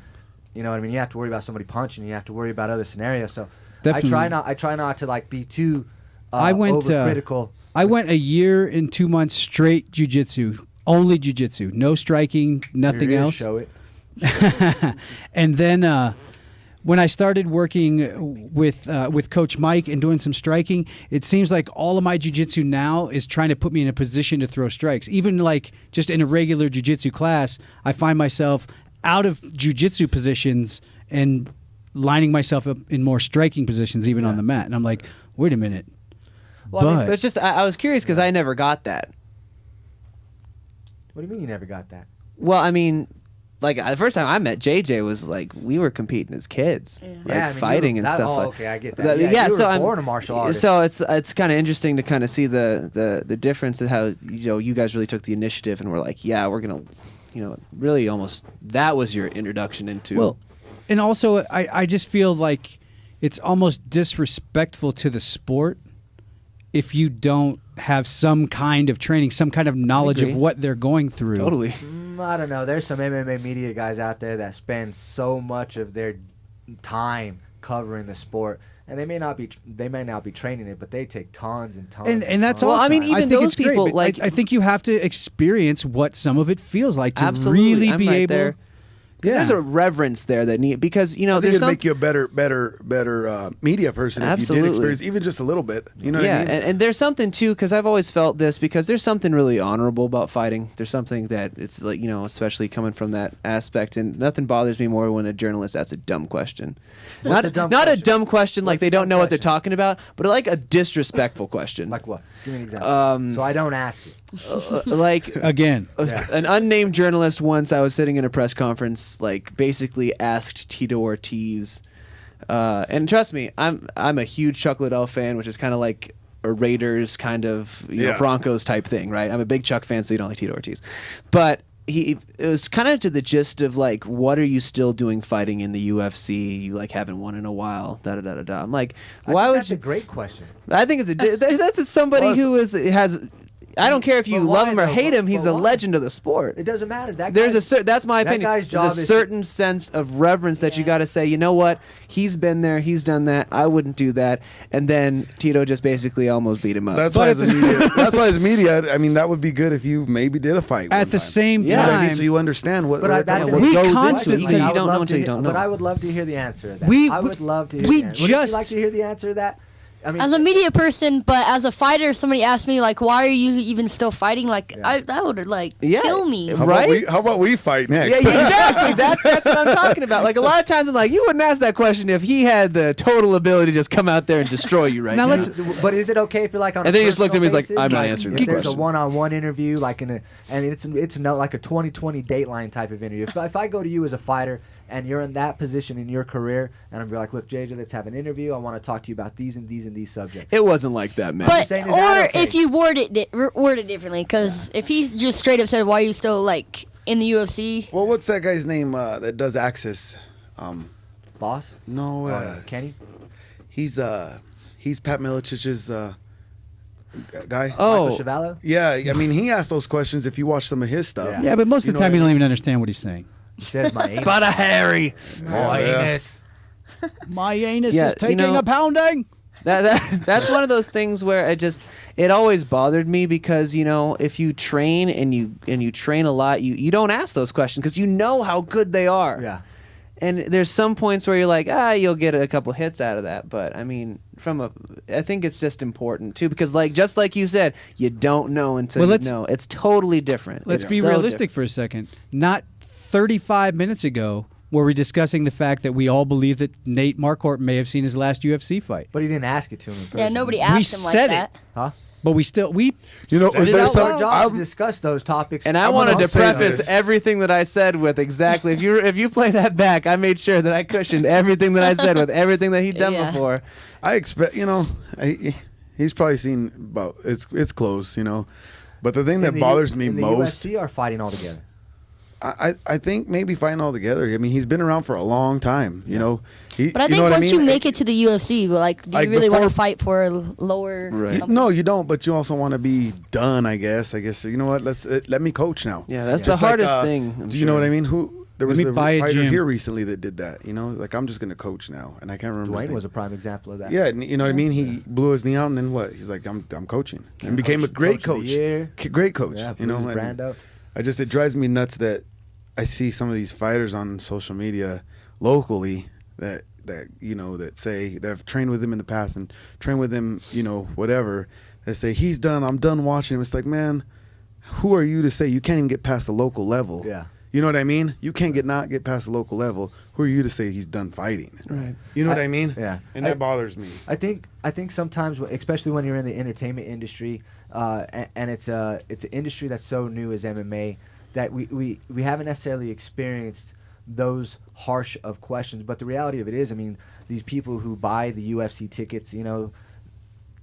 You know what I mean? You have to worry about somebody punching. You have to worry about other scenarios. So Definitely. I try not to like be too I went overcritical. I went a year and 2 months straight jiu-jitsu, only jiu-jitsu, no striking, nothing Your ears else. Show it. And then when I started working with Coach Mike and doing some striking, it seems like all of my jiu-jitsu now is trying to put me in a position to throw strikes. Even like just in a regular jiu-jitsu class, I find myself out of jiu-jitsu positions and lining myself up in more striking positions, even on the mat. And I'm like, wait a minute. Well, I mean, But it's just I was curious because I never got that. what do you mean you never got that? Well, I mean, like the first time I met JJ was like we were competing as kids, Yeah. like Yeah, I mean, fighting and that- stuff. oh, like okay, I get that. Yeah, you so were I'm born a martial artist. So it's kind of interesting to kind of see the difference in how you guys really took the initiative and were like, yeah, we're gonna, really almost that was your introduction into. Well, and also I just feel like it's almost disrespectful to the sport if you don't have some kind of training, some kind of knowledge of agree. what they're going through. totally. I don't know. There's some MMA media guys out there that spend so much of their time covering the sport, and they may not be training it, but they take tons and tons. And that's tons Well, awesome. I mean, even think those it's great, people, but like- I think you have to experience what some of it feels like to Absolutely, really I'm be right able. there. Yeah. There's a reverence there that because I think there's it'd some make you a better media person if you Absolutely. did experience even just a little bit. You know what I mean? and there's something too because I've always felt this because there's something really honorable about fighting. There's something that it's like especially coming from that aspect, and nothing bothers me more when a journalist asks a dumb question. What's a dumb not question? a dumb question like What's they a don't dumb know what they're question? talking about, but like a disrespectful question. Like what? Give me an example. So I don't ask it. Like Again, an unnamed journalist once I was sitting in a press conference like basically asked Tito Ortiz and trust me I'm a huge Chuck Liddell fan, which is kind of like a Raiders kind of Yeah. Broncos type thing, right? I'm a big Chuck fan, so you don't like Tito Ortiz, but it was kind of to the gist of like, what are you still doing fighting in the UFC? You like haven't won in a while. Da da da da da. I'm like, why would That's you? a great question. I think that's somebody Well, who has. I don't care if you but love why him or though? hate him. He's But a why? legend of the sport. It doesn't matter. That There's guy, that's my that opinion. guy's job There's a is certain sense of reverence that you Yeah. got to say, you know what? He's been there. He's done that. I wouldn't do that. And then Tito just basically almost beat him up. That's why as a media. That's why as media. I mean, that would be good if you maybe did a fight one at the time. same You know what I mean? time, So you understand what. But where I, it that's comes an what We goes interesting into constantly- it because I you would don't love know until to you don't know. But I would love to hear the answer to that. We- I would love to hear we the answer. Wouldn't you just- like to hear the answer to that? I mean, as a media person, but as a fighter, if somebody asked me like, "Why are you even still fighting?" Like, that would like kill me. How about we fight next? Yeah, exactly. That's what I'm talking about. Like a lot of times, I'm like, you wouldn't ask that question if he had the total ability to just come out there and destroy you right now. But is it okay if you're like on? And a then he just looked at me, he's like, personal "I'm not basis? answering If the there's question." a one-on-one interview, like and it's no like a 2020 Dateline type of interview. If I go to you as a fighter and you're in that position in your career, and I'm like, look, JJ, let's have an interview. I want to talk to you about these and these and these subjects. It wasn't like that, man. But saying, is that or okay? if you word it differently, because if he just straight up said, "Why are you still like in the UFC?" Well, what's that guy's name that does Access? Boss? No, Kenny? he's Pat Milicich's guy. Oh, Michael Chavallo? Yeah, I mean, he asked those questions if you watch some of his stuff. Yeah. Yeah, but most You of the know time what you I don't mean? even understand what he's saying. He says my anus. but a Harry. My anus. My anus Yeah, is taking you know- a pounding. That's one of those things where it always bothered me because if you train and you train a lot, you don't ask those questions because you know how good they are. Yeah. And there's some points where you're like, you'll get a couple hits out of that. But I mean, I think it's just important too because just like you said, you don't know until you know. It's totally different. Let's It's be so realistic for a second. Not 35 minutes ago were we discussing the fact that we all believe that Nate Marquardt may have seen his last UFC fight. But he didn't ask it to him. in Yeah, person. nobody asked him like said that. it. Huh? But we said You know, it there's out some- Our loud. job I'm- to discuss those topics. And I I'm wanted gonna to say preface this. everything that I said with exactly. If you play that back, I made sure that I cushioned everything that I said with everything that he'd done Yeah. before. I expect, he's probably seen about it's close, But the thing that bothers me in the most, UFC are fighting all together. I think maybe fighting all together. I mean, he's been around for a long time, But I you think know what once mean? you make it to the UFC, like, do you Like really want to before- fight for a lower? Right. No, you don't. But you also want to be done. I guess. You know what? Let me coach now. Yeah, that's Just the hardest like, thing. I'm Do you know sure. what I mean? There Let was me a buy a fighter gym. here recently that did that. Like I'm just gonna coach now, and I can't remember. his Dwayne name. was a prime example of that. Yeah, you know what I mean. He blew his knee out, and then what? He's like, I'm coaching, and became a great Coach of the coach. year. Great coach. Yeah, you know, blew his and brand up. it drives me nuts that I see some of these fighters on social media locally that say they've trained with him in the past and trained with him, whatever. They say he's done. I'm done watching him. It's like, man, who are you to say you can't even get past the local level? Yeah. You know what I mean? You can't not get past the local level. Who are you to say he's done fighting? Right. You know what I mean? Yeah. And that bothers me. I think sometimes, especially when you're in the entertainment industry, and it's an industry that's so new as MMA, that we haven't necessarily experienced those harsh of questions. But the reality of it is, I mean, these people who buy the UFC tickets,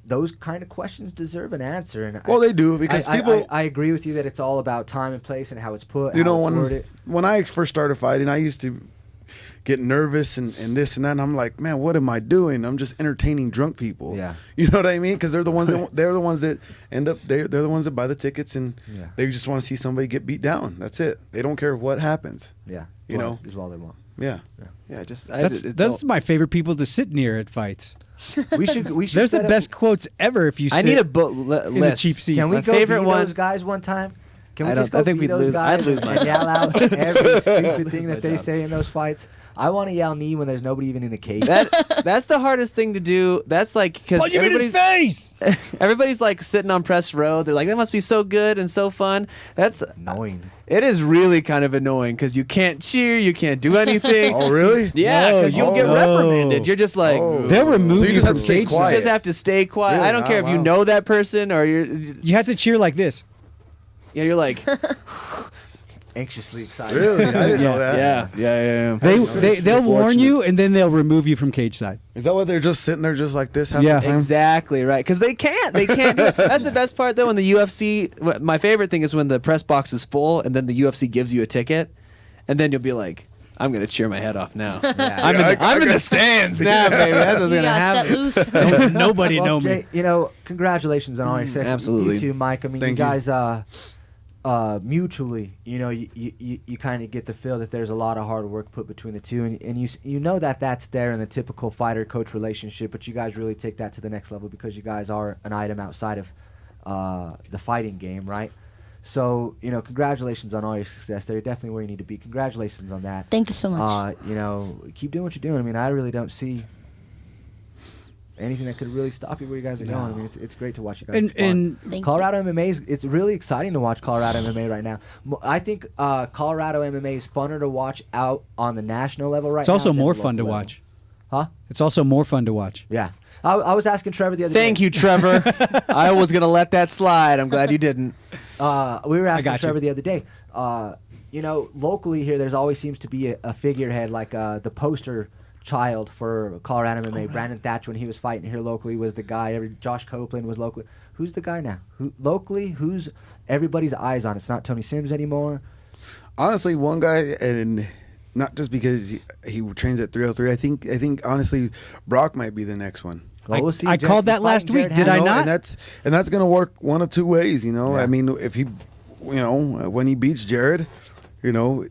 those kind of questions deserve an answer. And Well, they do, because people. I agree with you that it's all about time and place and how it's put. You how know, it's worded. when I first started fighting, I used to get nervous and this and that. And I'm like, man, what am I doing? I'm just entertaining drunk people. Yeah. You know what I mean? Because they're the ones that end up they're the ones that buy the tickets, and Yeah. they just want to see somebody get beat down. That's it. They don't care what happens. Yeah. You know? is all they want. Yeah. Yeah, That's my favorite people to sit near at fights. We should. There's the set up- best quotes ever if you sit I need a in the list. cheap seats. Can we My go favorite be one- those guys one time? Can we I just don't- go I think be we'd those lose- guys I'd lose my and yell out every stupid thing my that they job. say in those fights? I want to yell knee when there's nobody even in the cage. That's the hardest thing to do. That's like because Punch him in his face! everybody's like sitting on press row. They're like, that must be so good and so fun. That's Annoying. It is really kind of annoying because you can't cheer, you can't do anything. Oh, really? Yeah, No, because you'll get no. reprimanded. You're just like, Oh. They'll remove So you you just from have to stay cage quiet. you just have to stay quiet. Really? I don't care Oh, if you wow. know that person or You have to cheer like this. you're like, Anxiously excited. Really? I didn't know that. yeah. They'll warn you and then they'll remove you from cage side. Is that why they're just sitting there just like this half Yeah. the time? Exactly right, because they can't do it. That's the best part, though. In the UFC, my favorite thing is when the press box is full, and then the UFC gives you a ticket, and then you'll be like, "I'm gonna cheer my head off now. I'm in the stands now, baby. That's what's You gonna got happen." set loose. Nobody Well, know Jay, me. Congratulations on all your success. absolutely. You too, Mike. I mean, Thank you you. guys, mutually, you kind of get the feel that there's a lot of hard work put between the two, and you know that's there in the typical fighter-coach relationship, but you guys really take that to the next level because you guys are an item outside of the fighting game, right? So, congratulations on all your success there. You're definitely where you need to be. Congratulations on that. Thank you so much. Keep doing what you're doing. I mean, I really don't see anything that could really stop you where you guys are going. I mean, it's great to watch you guys. And spar. and Thank Colorado MMA it's really exciting to watch Colorado MMA right now. I think Colorado MMA is funner to watch out on the national level right it's now. also than more the fun to local level. watch. Huh? It's also more fun to watch. Yeah. I was asking Trevor the other day. Thank you, Trevor. I was gonna let that slide. I'm glad you didn't. We were asking got you. Trevor the other day. Locally here, there's always seems to be a figurehead, like the poster child for Colorado MMA. Brandon Thatch, when he was fighting here locally, was the guy. Josh Copeland was locally. Who's the guy now? Who's everybody's eyes on? It's not Tony Sims anymore. Honestly, one guy, and not just because he trains at 303. I think honestly, Brock might be the next one. Well, we'll see. I called that He's last fighting week. Jared Did I Hansen. not? And that's gonna work one of two ways. Yeah. I mean, if he, when he beats Jared, then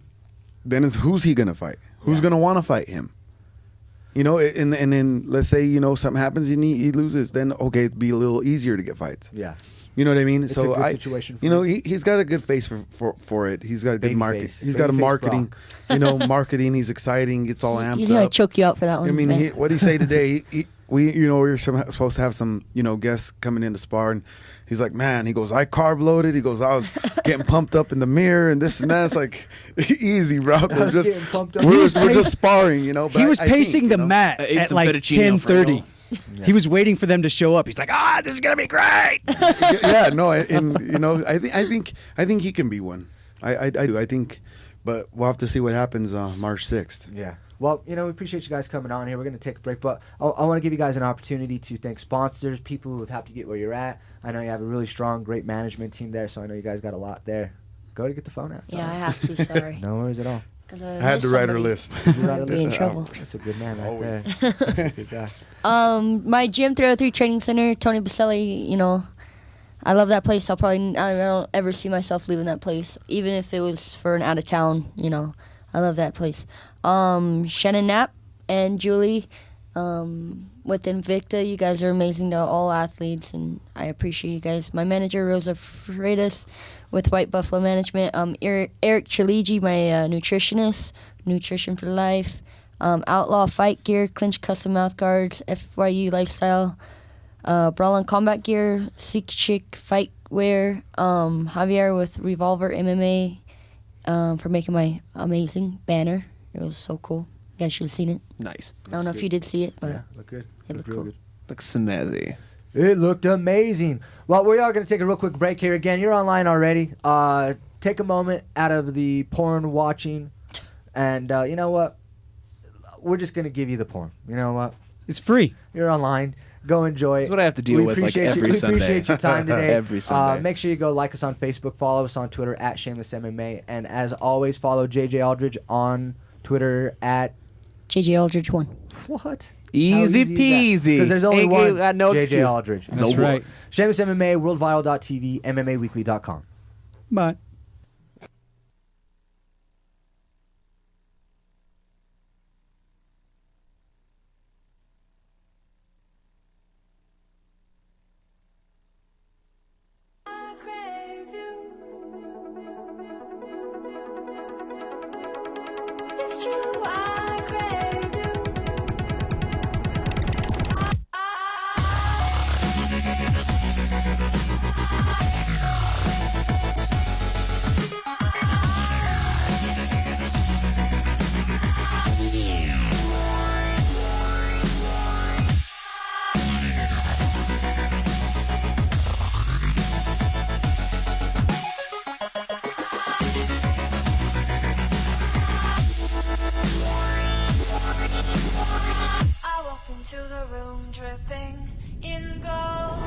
it's who's he gonna fight? Who's gonna want to fight him? And then let's say something happens and he loses, then okay, it'd be a little easier to get fights. Yeah. You know what I mean? It's So a good situation for he's got a good face for it. He's got a good Baby market. face. He's got a Baby face marketing. Marketing. He's exciting. Gets all amped He's gonna up. choke you out for that one. I mean, man. what did he say today? We were supposed to have some guests coming in to spar, and he's like, man, he goes, I carb loaded. He goes, I was getting pumped up in the mirror and this and that. It's like, easy, bro. was getting pumped up. We're He just sparring, But He was I think, pacing the mat ate at some like fettuccine 10:30. He was waiting for them to show up. He's like, this is gonna be great. Yeah, no, and I think he can be one. I do. I think, but we'll have to see what happens March 6th. Yeah. Well, we appreciate you guys coming on here. We're going to take a break, but I want to give you guys an opportunity to thank sponsors, people who have helped you get where you're at. I know you have a really strong, great management team there, so I know you guys got a lot there. Go to get the phone out. Yeah, I have to. Sorry. No worries at all. 'Cause I had to write her list. You write a Be in list? trouble. That's a good man right Always. there. Good guy. My gym 303 training center, Tony Baselli, I love that place. I don't ever see myself leaving that place, even if it was for an out of town, I love that place. Shannon Knapp and Julie with Invicta, you guys are amazing to all athletes, and I appreciate you guys. My manager, Rosa Freitas, with White Buffalo Management. Eric Chaligi, my nutritionist, Nutrition for Life. Outlaw Fight Gear, Clinch Custom Mouth Guards, FYU Lifestyle, Brawl and Combat Gear, Seek Chick Fight Wear, Javier with Revolver MMA for making my amazing banner. It was so cool. You guys should have seen it. Nice. I don't know if you did see it, but Yeah, look good. It looked real cool. good. Looks snazzy. It looked amazing. Well, we are going to take a real quick break here. Again, you're online already. Take a moment out of the porn watching, and you know what? We're just going to give you the porn. You know what? It's free. You're online. Go enjoy. That's what I have to deal We with, like, appreciate every we Sunday. appreciate your time today. Every Sunday. Make sure you go like us on Facebook, follow us on Twitter at Shameless MMA, and as always, follow JJ Aldridge on Twitter at JJ Aldridge won. what? Easy peasy. Because there's only Ain't one got no JJ excuse. Aldridge. That's right. Shameless MMA, worldviral.tv, MMAweekly.com. But I crave you. It's true, I crave you. I walked into the room dripping in gold.